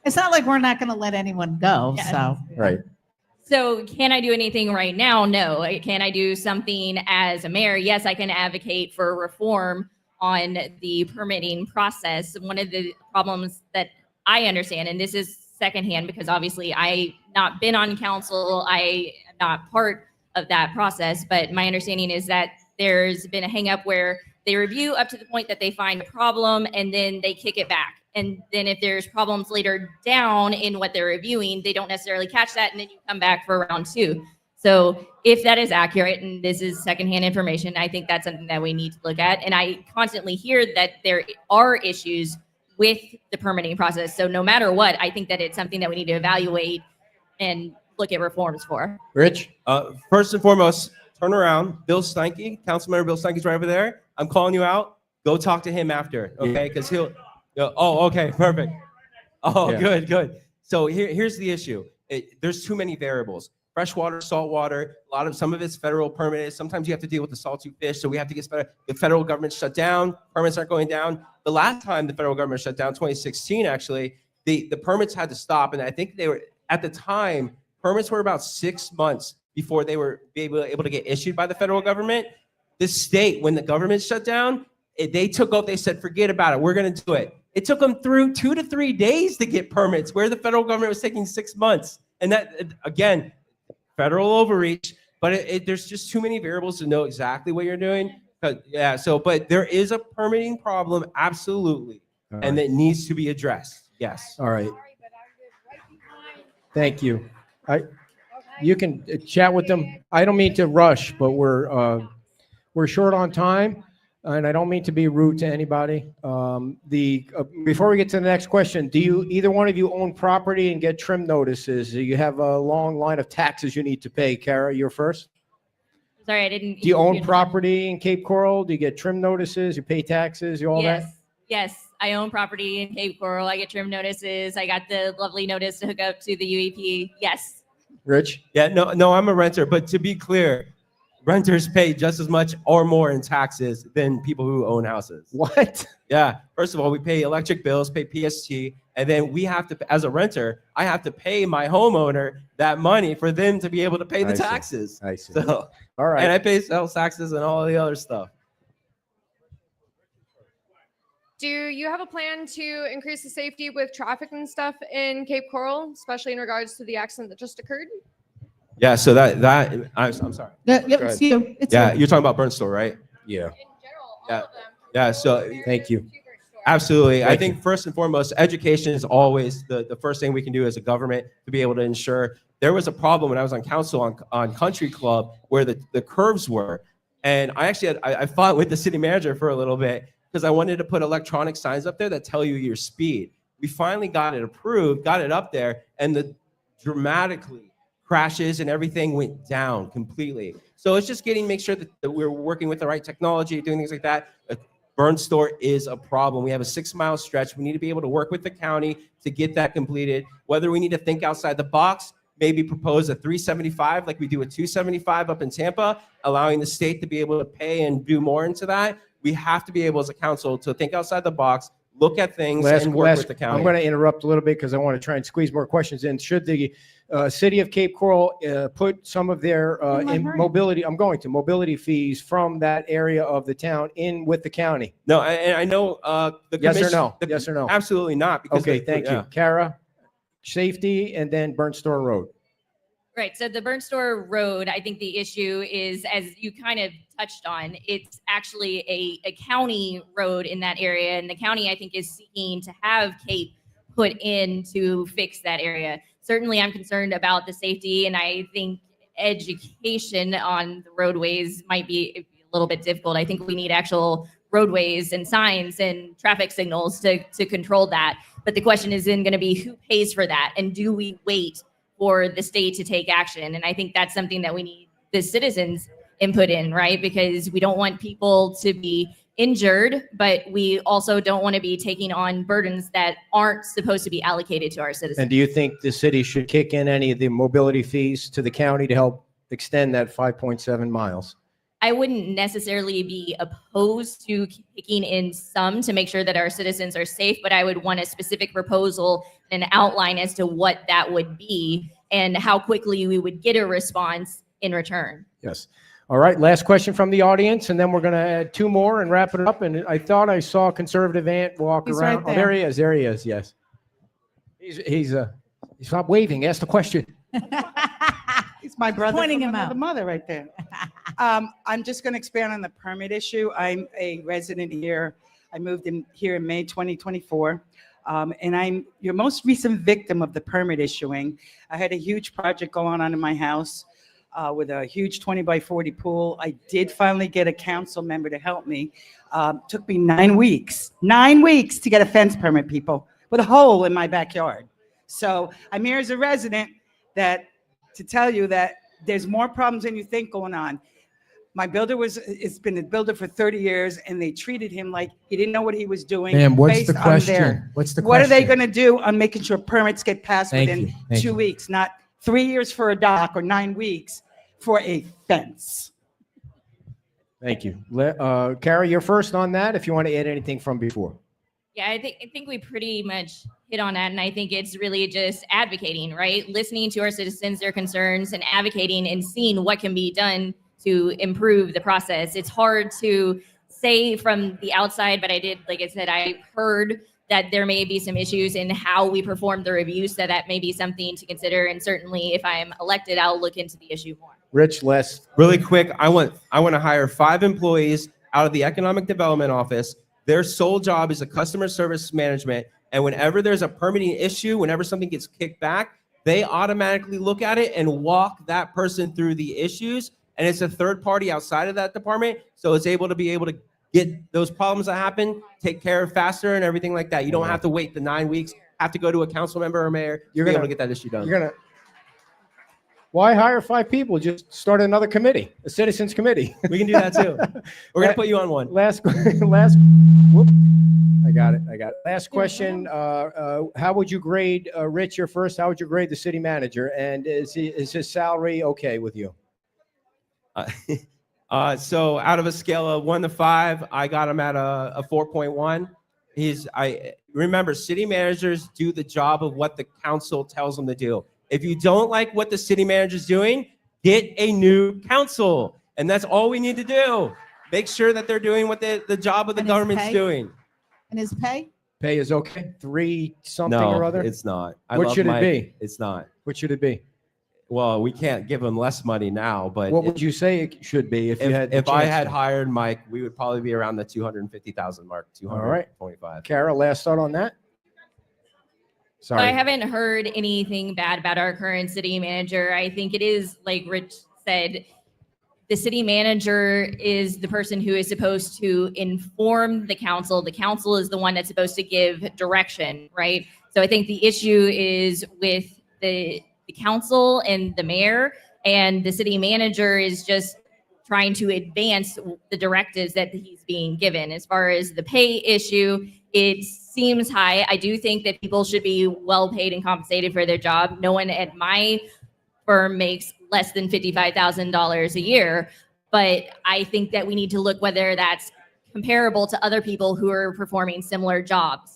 It's not like we're not going to let anyone go. Yes. So Right. So can I do anything right now? No. Can I do something as a mayor? Yes, I can advocate for reform on the permitting process. One of the problems that I understand, and this is secondhand because obviously I not been on council, I am not part of that process, but my understanding is that there's been a hang up where they review up to the point that they find a problem and then they kick it back. And then if there's problems later down in what they're reviewing, they don't necessarily catch that. And then you come back for round two. So if that is accurate, and this is secondhand information, I think that's something that we need to look at. And I constantly hear that there are issues with the permitting process. So no matter what, I think that it's something that we need to evaluate and look at reforms for. Rich? First and foremost, turn around. Bill Steinke, Councilmember Bill Steinke's right over there. I'm calling you out. Go talk to him after, okay? Because he'll. Oh, okay, perfect. Oh, Yeah. good. So here's the issue. There's too many variables. Freshwater, saltwater. Some of it's federal permitted. Sometimes you have to deal with the salty fish. So we have to get the federal government shut down. Permits aren't going down. The last time the federal government shut down, 2016, actually, the permits had to stop, and I think they were at the time. Permits were about 6 months before they were able to get issued by the federal government. The state, when the government shut down, they took off. They said, "Forget about it. We're going to do it." It took them through 2 to 3 days to get permits, where the federal government was taking 6 months. And that, again, federal overreach. But there's just too many variables to know exactly what you're doing. But there is a permitting problem, absolutely, All and right. it needs to be addressed. Yes. All right. Thank you. You can chat with them. I don't mean to rush, but we're short on time, and I don't mean to be rude to anybody. Before we get to the next question, do either one of you own property and get trim notices? Do you have a long line of taxes you need to pay? Kara, you're first. Sorry, I didn't. Do you own property in Cape Coral? Do you get trim notices? You pay taxes? You all that? Yes. I own property in Cape Coral. I get trim notices. I got the lovely notice to hook up to the UEP. Yes. Rich? Yeah, no, I'm a renter, but to be clear, renters pay just as much or more in taxes than people who own houses. What? Yeah. First of all, we pay electric bills, pay PST, and then we have to, as a renter, I have to pay my homeowner that money for them to be able to pay the I see. taxes. I see. So, All right. and I pay sales taxes and all the other stuff. Do you have a plan to increase the safety with traffic and stuff in Cape Coral, especially in regards to the accident that just occurred? Yeah. So I'm sorry. Yep, ahead. it's you. It's Yeah, you. you're talking about Burn Store, right? Yeah. In general, Yeah. all of them. Yeah. So Thank you. absolutely. I Thank think first and foremost, education is always the first thing we can do as a government to be able to ensure. There was a problem when I was on council on Country Club where the curves were. And I actually I fought with the city manager for a little bit because I wanted to put electronic signs up there that tell you your speed. We finally got it approved, got it up there, and the dramatically crashes and everything went down completely. So it's just make sure that we're working with the right technology, doing things like that. Burn Store is a problem. We have a 6-mile stretch. We need to be able to work with the county to get that completed. Whether we need to think outside the box, maybe propose a 375 like we do a 275 up in Tampa, allowing the state to be able to pay and do more into that. We have to be able as a council to think outside the box, look at things and work with the county. I'm going to interrupt a little bit because I want to try and squeeze more questions in. Should the city of Cape Coral put some of their mobility fees from that area of the town in with the county? No, and I know the Yes or commission- no? Yes or no? Absolutely not. Because Okay, thank you. Kara, safety and then Burn Store Road. Right. So the Burn Store Road, I think the issue is, as you kind of touched on, it's actually a county road in that area. And the county, I think, is seeking to have Cape put in to fix that area. Certainly, I'm concerned about the safety, and I think education on the roadways might be a little bit difficult. I think we need actual roadways and signs and traffic signals to control that. But the question is then going to be who pays for that, and do we wait for the state to take action? And I think that's something that we need the citizens input in, right? Because we don't want people to be injured, but we also don't want to be taking on burdens that aren't supposed to be allocated to our citizens. And do you think the city should kick in any of the mobility fees to the county to help extend that 5.7 miles? I wouldn't necessarily be opposed to kicking in some to make sure that our citizens are safe, but I would want a specific proposal and an outline as to what that would be and how quickly we would get a response in return. Yes. All right, last question from the audience, and then we're going to add 2 more and wrap it up. And I thought I saw Conservative Ant walk He's around. right Oh, there he is. There he is. Yes. He's not waving. Ask the question. He's my brother. Pointing from him another out. Mother right there. I'm just going to expand on the permit issue. I'm a resident here. I moved in here in May 2024. And I'm your most recent victim of the permit issuing. I had a huge project going on in my house with a huge 20 by 40 pool. I did finally get a council member to help me. Took me 9 weeks to get a fence permit, people, with a hole in my backyard. So I'm here as a resident to tell you that there's more problems than you think going on. My builder it's been a builder for 30 years, and they treated him like he didn't know what he was doing. Ma'am, what's based the on question? What's the What are they question? going to do on making sure permits get passed Thank within you. Thank 2 you. weeks, not 3 years for a dock or 9 weeks for a fence? Thank you. Kara, you're first on that if you want to add anything from before. Yeah, I think we pretty much hit on that. And I think it's really just advocating, right? Listening to our citizens, their concerns, and advocating and seeing what can be done to improve the process. It's hard to say from the outside, but like I said, I heard that there may be some issues in how we perform the review, so that may be something to consider. And certainly if I'm elected, I'll look into the issue more. Rich, Les. Really quick, I want to hire 5 employees out of the economic development office. Their sole job is a customer service management. And whenever there's a permitting issue, whenever something gets kicked back, they automatically look at it and walk that person through the issues. And it's a third party outside of that department. So it's able to get those problems that happen, take care of faster and everything like that. You don't have to wait the 9 weeks, have to go to a council member or mayor to be able to get that issue done. Why hire 5 people? Just start another committee, a citizens committee. We can do that too. We're going to put you on one. Whoop. I got it. Last question. How would you grade, Rich, you're first, how would you grade the city manager? And is his salary okay with you? So out of a scale of 1 to 5, I got him at a 4.1. Remember, city managers do the job of what the council tells them to do. If you don't like what the city manager's doing, get a new council. And that's all we need to do. Make sure that they're doing what the job of the government's doing. And his pay? Pay is okay? 3 something No, or other? it's not. What should it be? It's not. What should it be? Well, we can't give him less money now, but What would you say it should be if you had the if I chance had to? hired Mike, we would probably be around the 250,000 mark, 225. Kara, last thought on that? Sorry. I haven't heard anything bad about our current city manager. I think it is, like Rich said, the city manager is the person who is supposed to inform the council. The council is the one that's supposed to give direction, right? So I think the issue is with the council and the mayor, and the city manager is just trying to advance the directives that he's being given. As far as the pay issue, it seems high. I do think that people should be well paid and compensated for their job. No one at my firm makes less than $55,000 a year, but I think that we need to look whether that's comparable to other people who are performing similar jobs.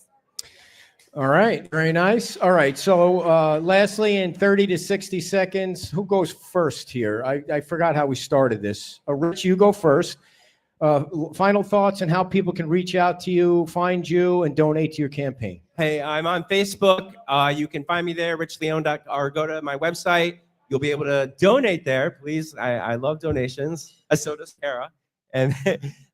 All right, very nice. All right, so lastly, in 30 to 60 seconds, who goes first here? I forgot how we started this. Rich, you go first. Final thoughts on how people can reach out to you, find you, and donate to your campaign. Hey, I'm on Facebook. You can find me there, richleone.com, or go to my website. You'll be able to donate there, please. I love donations. So does Kara.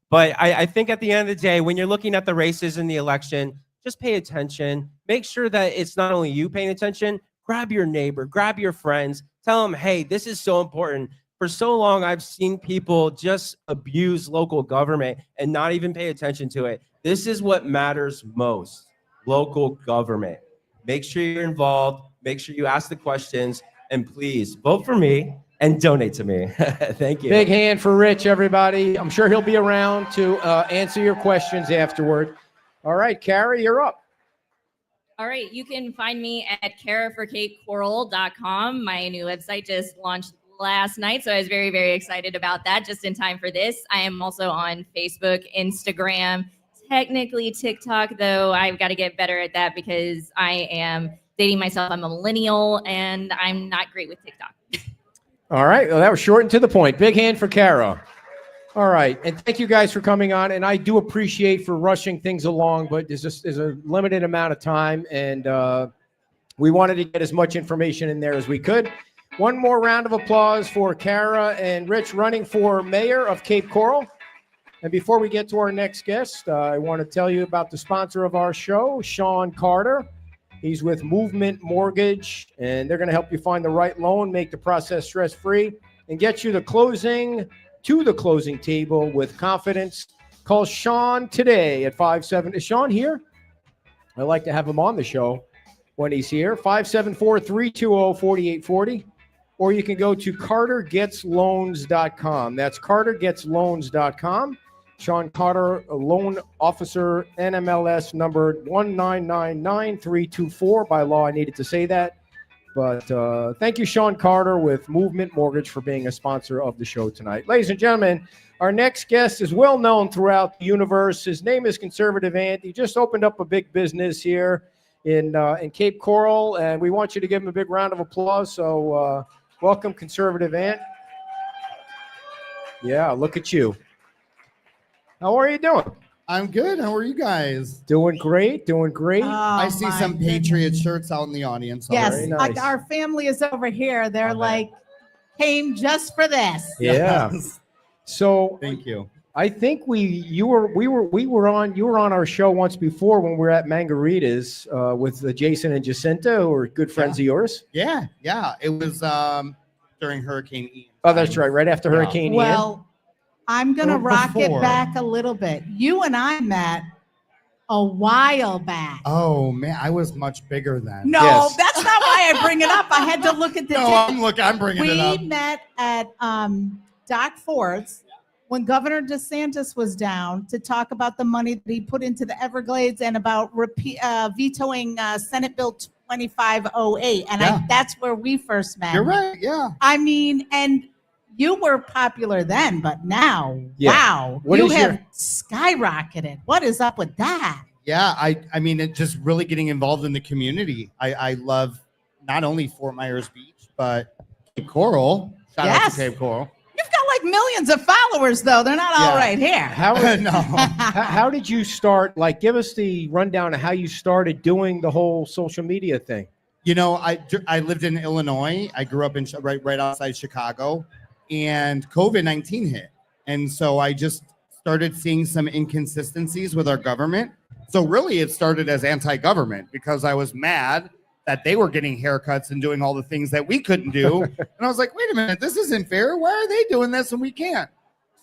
But I think at the end of the day, when you're looking at the races in the election, just pay attention. Make sure that it's not only you paying attention. Grab your neighbor, grab your friends. Tell them, hey, this is so important. For so long, I've seen people just abuse local government and not even pay attention to it. This is what matters most, local government. Make sure you're involved. Make sure you ask the questions. And please vote for me and donate to me. Thank you. Big hand for Rich, everybody. I'm sure he'll be around to answer your questions afterward. All right, Kara, you're up. All right, you can find me at caraforcapecoral.com. My new website just launched last night, so I was very, very excited about that, just in time for this. I am also on Facebook, Instagram, technically TikTok, though I've got to get better at that because I am dating myself. I'm a millennial, and I'm not great with TikTok. All right, well, that was short and to the point. Big hand for Kara. All right, and thank you guys for coming on, and I do appreciate for rushing things along, but there's a limited amount of time, and we wanted to get as much information in there as we could. One more round of applause for Kara and Rich running for mayor of Cape Coral. And before we get to our next guest, I want to tell you about the sponsor of our show, Sean Carter. He's with Movement Mortgage, and they're going to help you find the right loan, make the process stress-free, and get you to the closing table with confidence. Call Sean today at 57. Is Sean here? I'd like to have him on the show when he's here. 574-320-4840. Or you can go to cartergetsloans.com. That's cartergetsloans.com. Sean Carter, a loan officer, NMLS number 1999324. By law, I needed to say that. But thank you, Sean Carter with Movement Mortgage, for being a sponsor of the show tonight. Ladies and gentlemen, our next guest is well known throughout the universe. His name is Conservative Ant. He just opened up a big business here in Cape Coral, and we want you to give him a big round of applause. So welcome, Conservative Ant. Yeah, look at you. How are you doing? I'm good. How are you guys? Doing great, doing great. I see some Patriot shirts out in the audience. Yes, Very nice. like our family is over here. They're like, came just for this. Yeah. Yes. So Thank you. I think you were on our show once before when we were at Margarita's with Jason and Jacinta, who are good friends of yours. Yeah. It was during Hurricane Ian. Oh, that's right. Right after Hurricane Ian. Well, I'm going to Or rock it before. back a little bit. You and I met a while back. Oh man, I was much bigger then. No, Yes. that's not why I bring it up. I had to look at the No, date. I'm bringing it up. We met at Doc Ford's, when Governor DeSantis was down to talk about the money that he put into the Everglades and about vetoing Senate Bill 2508. And Yeah. that's where we first met. You're right. Yeah. I mean, and you were popular then, but now, Yeah. wow, What you is have your- skyrocketed. What is up with that? Yeah. I mean, it just really getting involved in the community. I love not only Fort Myers Beach, but Cape Coral. Shout out Yes. to Cape Coral. You've got like millions of followers, though. They're not all Yeah. right here. How, No. how did you start? Like, give us the rundown of how you started doing the whole social media thing. You know, I lived in Illinois. I grew up in right outside Chicago, and COVID-19 hit, and so I just started seeing some inconsistencies with our government. So really, it started as anti-government because I was mad that they were getting haircuts and doing all the things that we couldn't do, and I was like, wait a minute, this isn't fair. Why are they doing this and we can't?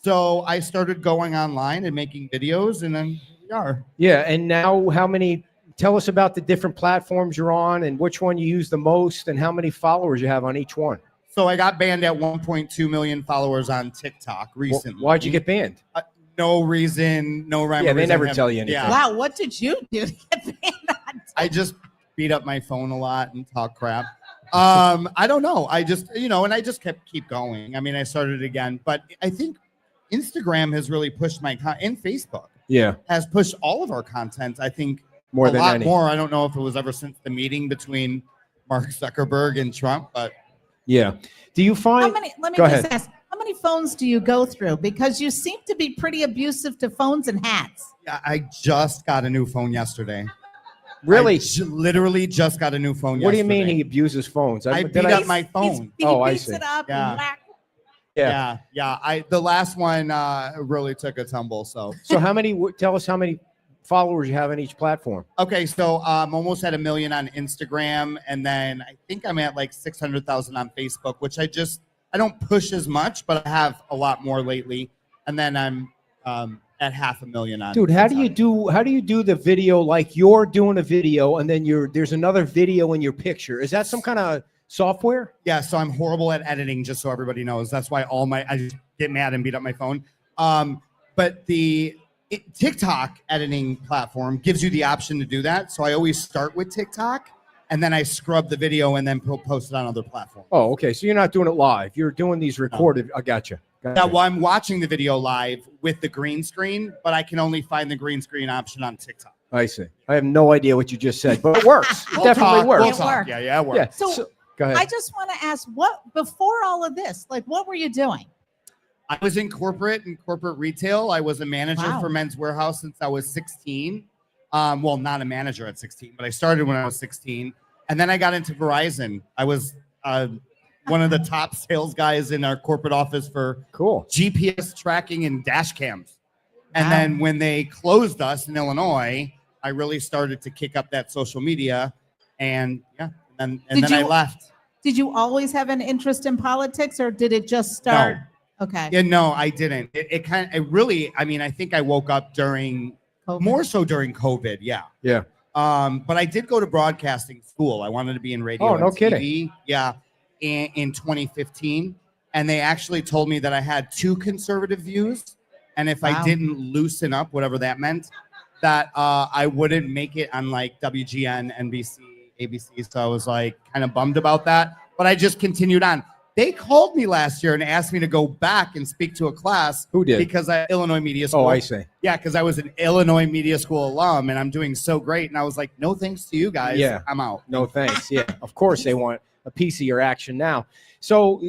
So I started going online and making videos, and then here we are. Yeah, and now how many? Tell us about the different platforms you're on and which one you use the most, and how many followers you have on each one. So I got banned at 1.2 million followers on TikTok recently. Why'd you get banned? No reason, no rhyme. Yeah, or they reason. never tell you anything. Yeah, Wow, what did you do to get banned on? I just beat up my phone a lot and talk crap. I don't know. I just, and I just keep going. I mean, I started again, but I think Instagram has really pushed my and Facebook Yeah, has pushed all of our content. I think more a than lot any. more. I don't know if it was ever since the meeting between Mark Zuckerberg and Trump, but Yeah. Do you How find? many, let me Go just ahead. ask, how many phones do you go through? Because you seem to be pretty abusive to phones and hats. I just got a new phone yesterday. Really? Literally just got a new phone What do you yesterday. mean he abuses phones? I did beat up my phone. He Oh, I beats see. it up Yeah. and whack. Yeah. The last one really took a tumble. So So how many? Tell us how many followers you have on each platform. okay, so almost at 1 million on Instagram, and then I think I'm at like 600,000 on Facebook, which I don't push as much, but I have a lot more lately. And then I'm at 500,000 on. Dude, how do TikTok. you do the video like you're doing a video and then there's another video in your picture? Is that some kind of software? Yeah, so I'm horrible at editing, just so everybody knows. That's why I just get mad and beat up my phone. But the TikTok editing platform gives you the option to do that. So I always start with TikTok, and then I scrub the video and then post it on other platforms. Oh, okay. So you're not doing it live. You're doing these recorded. I gotcha. Yeah, well, I'm watching the video live with the green screen, but I can only find the green screen option on TikTok. I see. I have no idea what you just said, but it works. It definitely talk, works. We'll It talk. works. Yeah, it works. Yeah. So, Go ahead. I just want to ask, what before all of this, like what were you doing? I was in corporate retail. I was a manager Wow. for Men's Warehouse since I was 16. Well, not a manager at 16, but I started when I was 16. And then I got into Verizon. I was one of the top sales guys in our corporate office for Cool. GPS tracking and dash cams. And Wow. then when they closed us in Illinois, I really started to kick up that social media. And yeah, and Did then I you- left. Did you always have an interest in politics, or did it just start? Okay. Yeah, no, I didn't. It really, I mean, I think I woke up during COVID. more so during COVID. Yeah. Yeah. But I did go to broadcasting school. I wanted to be in radio. Oh, no and kidding. TV. Yeah. In 2015. And they actually told me that I had too conservative views. And if Wow. I didn't loosen up, whatever that meant, that I wouldn't make it on like WGN, NBC, ABC. So I was like kind of bummed about that. But I just continued on. They called me last year and asked me to go back and speak to a class. Who did? Because I Illinois Media School. Oh, I see. Yeah, because I was an Illinois Media School alum and I'm doing so great. And I was like, no thanks to you guys. Yeah. I'm out. No thanks. Yeah. Of course they want a piece of your action now. So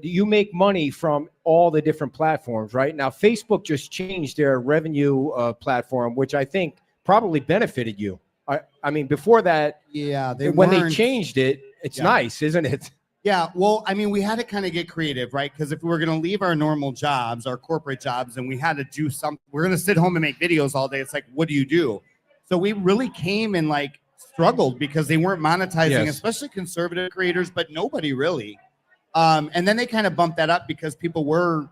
you make money from all the different platforms, right? Now, Facebook just changed their revenue platform, which I think probably benefited you. I mean, before that, Yeah, when they weren't- changed it, it's Yeah. nice, isn't it? Yeah, well, I mean, we had to kind of get creative, right? Because if we were going to leave our normal jobs, our corporate jobs, and we had to do something, we're going to sit home and make videos all day. It's like, what do you do? So we really came and like struggled because they weren't monetizing, Yes. especially conservative creators, but nobody really. And then they kind of bumped that up because people were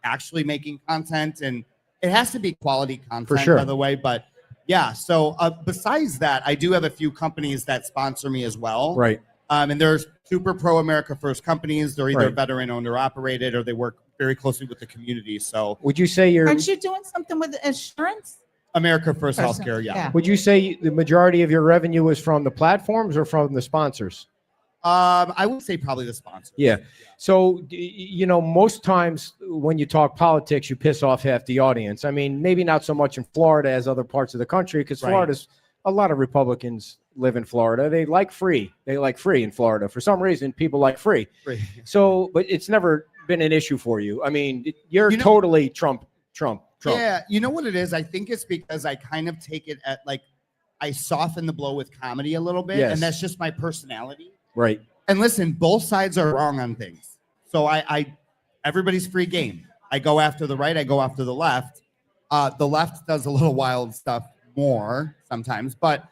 actually making content, and it has to be quality content, sure. by the way. But yeah, so besides that, I do have a few companies that sponsor me as well. Right. And there's super pro America First companies. They're either Right. veteran owned or operated, or they work very closely with the community. So Would you say you're? Aren't you doing something with insurance? America First First, Healthcare, yeah. yeah. Would you say the majority of your revenue is from the platforms or from the sponsors? I would say probably the sponsor. Yeah. So, most times when you talk politics, you piss off half the audience. I mean, maybe not so much in Florida as other parts of the country, because Right. Florida's a lot of Republicans live in Florida. They like free. They like free in Florida. For some reason, people like free. So, but it's never been an issue for you. I mean, you're totally Trump. Yeah, you know what it is? I think it's because I kind of take it at like I soften the blow with comedy a little bit, Yes. and that's just my personality. Right. And listen, both sides are wrong on things. So I everybody's free game. I go after the right, I go after the left. The left does a little wild stuff more sometimes, but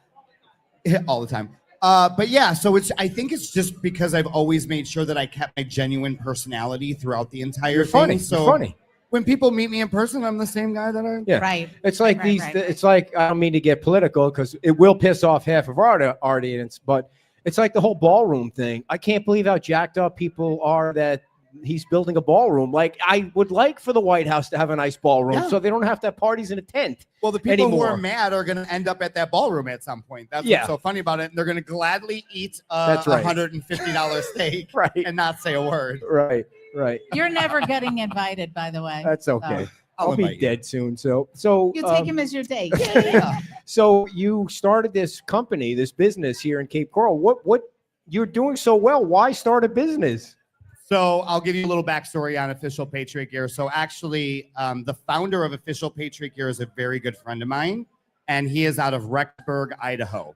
all the time. But yeah, so I think it's just because I've always made sure that I kept my genuine personality throughout the entire You're thing. funny. So You're funny. when people meet me in person, I'm the same guy that I. Yeah. Right. It's like Right, these. right. It's like, I don't mean to get political because it will piss off half of our audience, but it's like the whole ballroom thing. I can't believe how jacked up people are that he's building a ballroom. Like, I would like for the White House to have a nice ballroom Yeah. so they don't have to have parties in a tent. Well, the people who anymore. are mad are going to end up at that ballroom at some point. That's Yeah. what's so funny about it. And they're going to gladly eat a That's right. $150 steak Right. and not say a word. Right. Right. You're never getting invited, by the way. That's okay. I'll I'll be invite you. dead soon. So You take him as your date. so you started this company, this business here in Cape Coral. What you're doing so well? Why start a business? So I'll give you a little backstory on Official Patriot Gear. So actually, the founder of Official Patriot Gear is a very good friend of mine, and he is out of Rexburg, Idaho.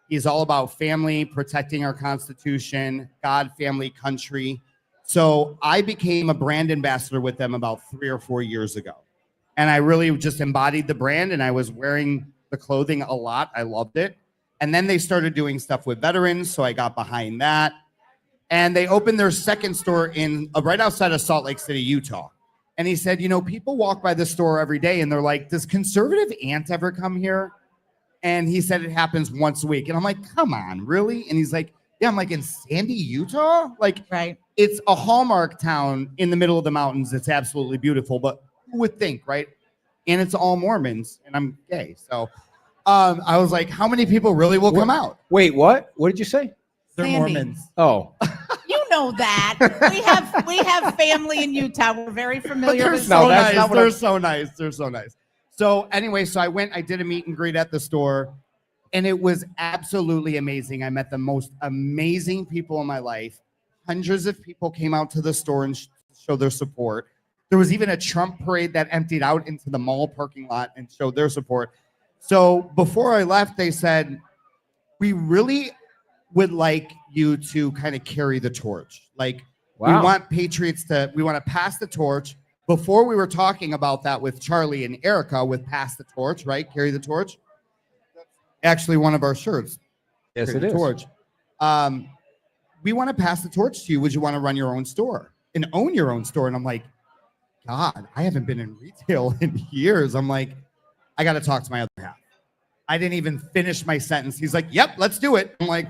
He's all about family, protecting our Constitution, God, family, country. So I became a brand ambassador with them about 3 or 4 years ago. And I really just embodied the brand, and I was wearing the clothing a lot. I loved it. And then they started doing stuff with veterans, so I got behind that. And they opened their second store in right outside of Salt Lake City, Utah. And he said, people walk by the store every day and they're like, does conservative aunt ever come here? And he said it happens once a week. And I'm like, come on, really? And he's like, yeah. I'm like, in Sandy, Utah? Like, Right. it's a Hallmark town in the middle of the mountains. It's absolutely beautiful, but who would think, right? And it's all Mormons, and I'm gay. So I was like, how many people really will come out? Wait, what? What did you say? They're Sandy. Mormons. Oh, You know that. We have family in Utah. We're very But familiar they're with so that's nice. not what They're I'm- so nice. They're so nice. So anyway, so I did a meet and greet at the store, and it was absolutely amazing. I met the most amazing people in my life. Hundreds of people came out to the store and showed their support. There was even a Trump parade that emptied out into the mall parking lot and showed their support. So before I left, they said, we really would like you to kind of carry the torch. Like, Wow. we want Patriots we want to pass the torch. Before we were talking about that with Charlie and Erica with pass the torch, right? Carry the torch. Actually, one of our shirts. yes, Carry it the is. torch. We want to pass the torch to you. Would you want to run your own store and own your own store? And I'm like, God, I haven't been in retail in years. I'm like, I got to talk to my other half. I didn't even finish my sentence. He's like, yep, let's do it. I'm like,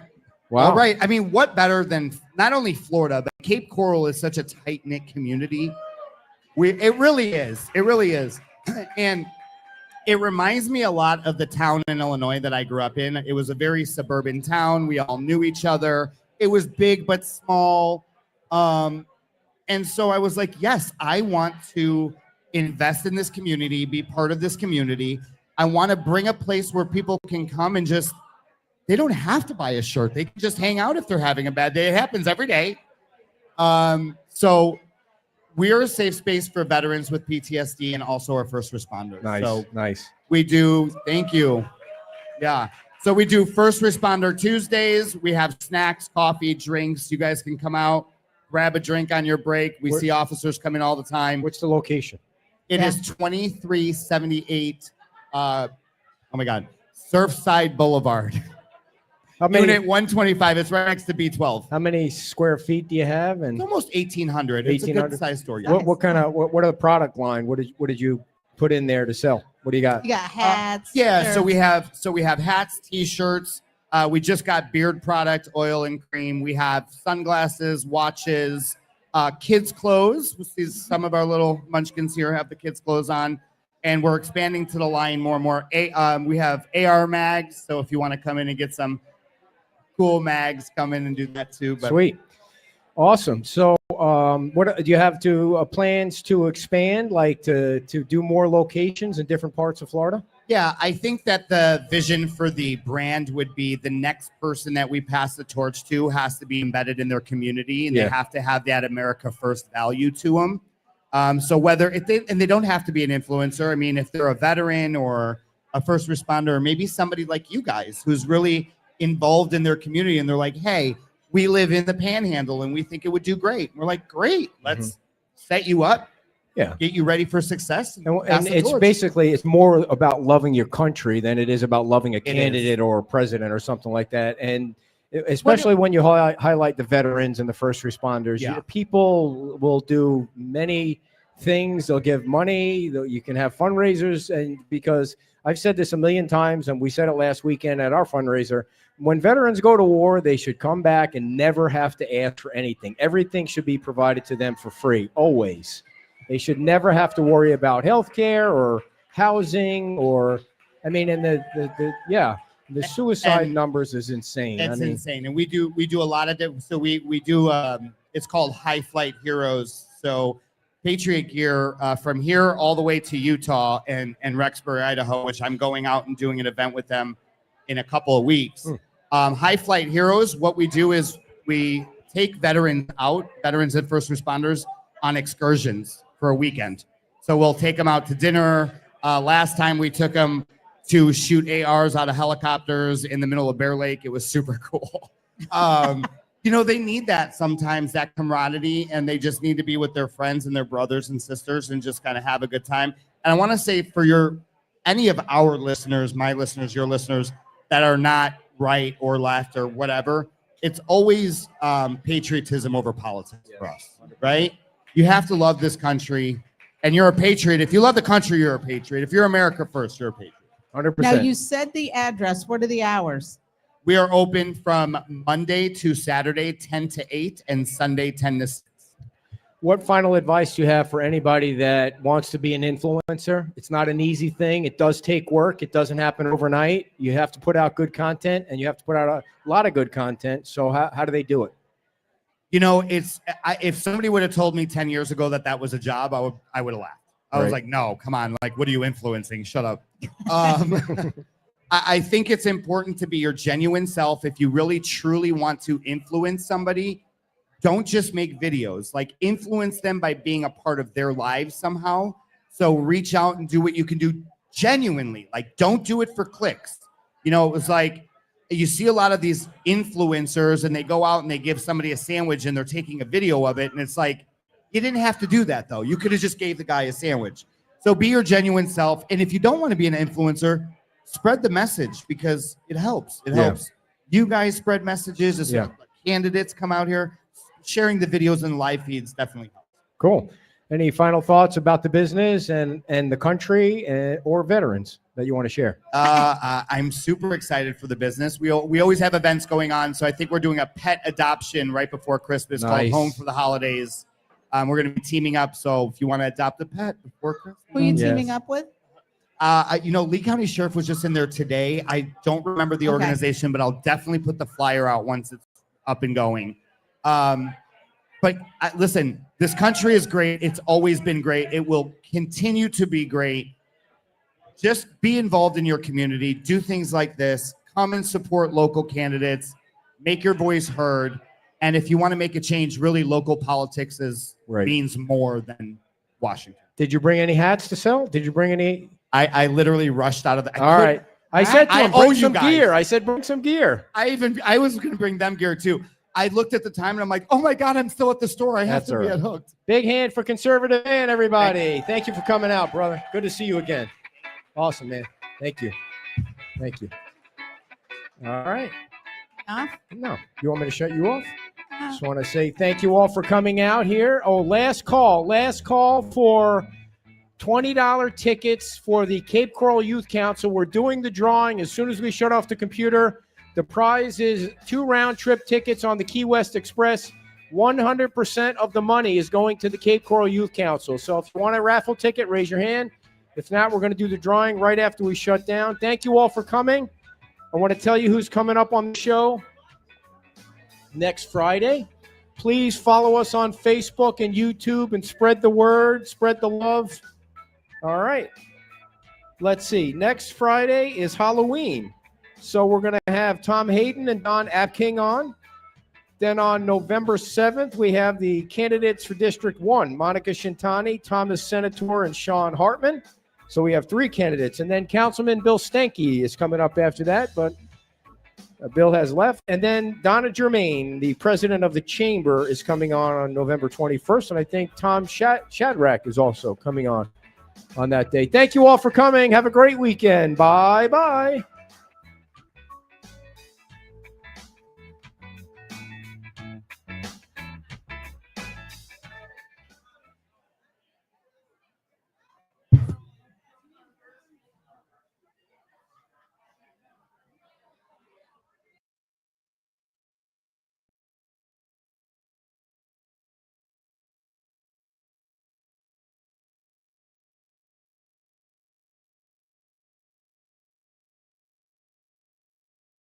Wow. all right. I mean, what better than not only Florida, but Cape Coral is such a tight-knit community. It really is. It really is. And it reminds me a lot of the town in Illinois that I grew up in. It was a very suburban town. We all knew each other. It was big but small. And so I was like, yes, I want to invest in this community, be part of this community. I want to bring a place where people can come and just, they don't have to buy a shirt. They can just hang out if they're having a bad day. It happens every day. So we're a safe space for veterans with PTSD and also our first responders. Nice. So Nice. we do, thank you. Yeah. So we do First Responder Tuesdays. We have snacks, coffee, drinks. You guys can come out, grab a drink on your break. We see officers coming all the time. What's the location? It is 2378, oh my God, Surfside Boulevard. How many? Unit 125. It's right next to B12. How many square feet do you have? And It's almost 1,800. It's a 1,800? good size store. Yeah. what kind of what are the product line? What did you put in there to sell? What do you got? You got hats. Yeah, so shirts. we have hats, t-shirts. We just got beard product, oil and cream. We have sunglasses, watches. kids clothes. We see some of our little munchkins here have the kids clothes on, and we're expanding to the line more and more. We have AR mags, so if you want to come in and get some cool mags, come in and do that too. But Sweet. Awesome. So what do you have plans to expand, like to do more locations in different parts of Florida? yeah, I think that the vision for the brand would be the next person that we pass the torch to has to be embedded in their community, and Yeah. they have to have that America First value to them. So they don't have to be an influencer. I mean, if they're a veteran or a first responder, or maybe somebody like you guys who's really involved in their community, and they're like, hey, we live in the Panhandle and we think it would do great. We're like, great, let's set you up. Yeah. Get you ready for success. And pass the it's torch. basically, it's more about loving your country than it is about loving a is. candidate or a president or something like that. And especially when you highlight the veterans and the first responders, Yeah. people will do many things. They'll give money. You can have fundraisers. And because I've said this a million times, and we said it last weekend at our fundraiser, when veterans go to war, they should come back and never have to ask for anything. Everything should be provided to them for free, always. They should never have to worry about health care or housing and the suicide And numbers is insane. It's insane. And we do a lot of it. So we do, it's called High Flight Heroes. So Patriot Gear from here all the way to Utah and Rexburg, Idaho, which I'm going out and doing an event with them in a couple of weeks. High Flight Heroes, what we do is we take veterans and first responders on excursions for a weekend. So we'll take them out to dinner. Last time we took them to shoot ARs out of helicopters in the middle of Bear Lake. It was super cool. They need that sometimes, that camaraderie, and they just need to be with their friends and their brothers and sisters and just kind of have a good time. And I want to say for any of our listeners, my listeners, your listeners that are not right or left or whatever, it's always patriotism over politics for us, right? You have to love this country, and you're a patriot. If you love the country, you're a patriot. If you're America first, you're a patriot. 100%. Now, you said the address. What are the hours? We are open from Monday to Saturday, 10 to 8, and Sunday, 10 to 6. What final advice do you have for anybody that wants to be an influencer? It's not an easy thing. It does take work. It doesn't happen overnight. You have to put out good content, and you have to put out a lot of good content. So how do they do it? If somebody would have told me 10 years ago that was a job, I would have laughed. I was like, no, come on. Like, what are you influencing? Shut up. I think it's important to be your genuine self. If you really, truly want to influence somebody, don't just make videos. Like, influence them by being a part of their lives somehow. So reach out and do what you can do genuinely. Like, don't do it for clicks. It was like, you see a lot of these influencers and they go out and they give somebody a sandwich and they're taking a video of it. And it's like, you didn't have to do that though. You could have just gave the guy a sandwich. So be your genuine self. And if you don't want to be an influencer, spread the message because it helps. It helps. You guys spread messages as candidates come out here. Sharing the videos and live feeds definitely helps. Cool. Any final thoughts about the business and the country or veterans that you want to share? I'm super excited for the business. We always have events going on. So I think we're doing a pet adoption right before Christmas called Home for the Holidays. We're going to be teaming up. So if you want to adopt a pet before Christmas. Who are you teaming up with? Lee County Sheriff was just in there today. I don't remember the organization, but I'll definitely put the flyer out once it's up and going. But listen, this country is great. It's always been great. It will continue to be great. Just be involved in your community. Do things like this. Come and support local candidates. Make your voice heard. And if you want to make a change, really local politics means more than Washington. Did you bring any hats to sell? Did you bring any? I literally rushed out of the. All right. I said to him, bring some guys. gear. I said, bring some gear. I was going to bring them gear too. I looked at the time and I'm like, oh my God, I'm still at the store. I have to be at Hooked. Big hand for Conservative Man, everybody. Thank you for coming out, brother. Good to see you again. Awesome, man. Thank you. Thank you. All right. No. You want me to shut you off? Just want to say thank you all for coming out here. Oh, last call for $20 tickets for the Cape Coral Youth Council. We're doing the drawing as soon as we shut off the computer. The prize is 2 round-trip tickets on the Key West Express. 100% of the money is going to the Cape Coral Youth Council. So if you want a raffle ticket, raise your hand. If not, we're going to do the drawing right after we shut down. Thank you all for coming. I want to tell you who's coming up on the show next Friday. Please follow us on Facebook and YouTube and spread the word, spread the love. All right. Let's see. Next Friday is Halloween. So we're going to have Tom Hayden and Don Apking on. Then on November 7th, we have the candidates for District 1, Monica Shintani, Thomas Senator, and Sean Hartman. So we have 3 candidates. And then Councilman Bill Stanky is coming up after that, but Bill has left. And then Donna Germain, the president of the chamber, is coming on November 21st. And I think Tom Shadrack is also coming on that day. Thank you all for coming. Have a great weekend. Bye-bye.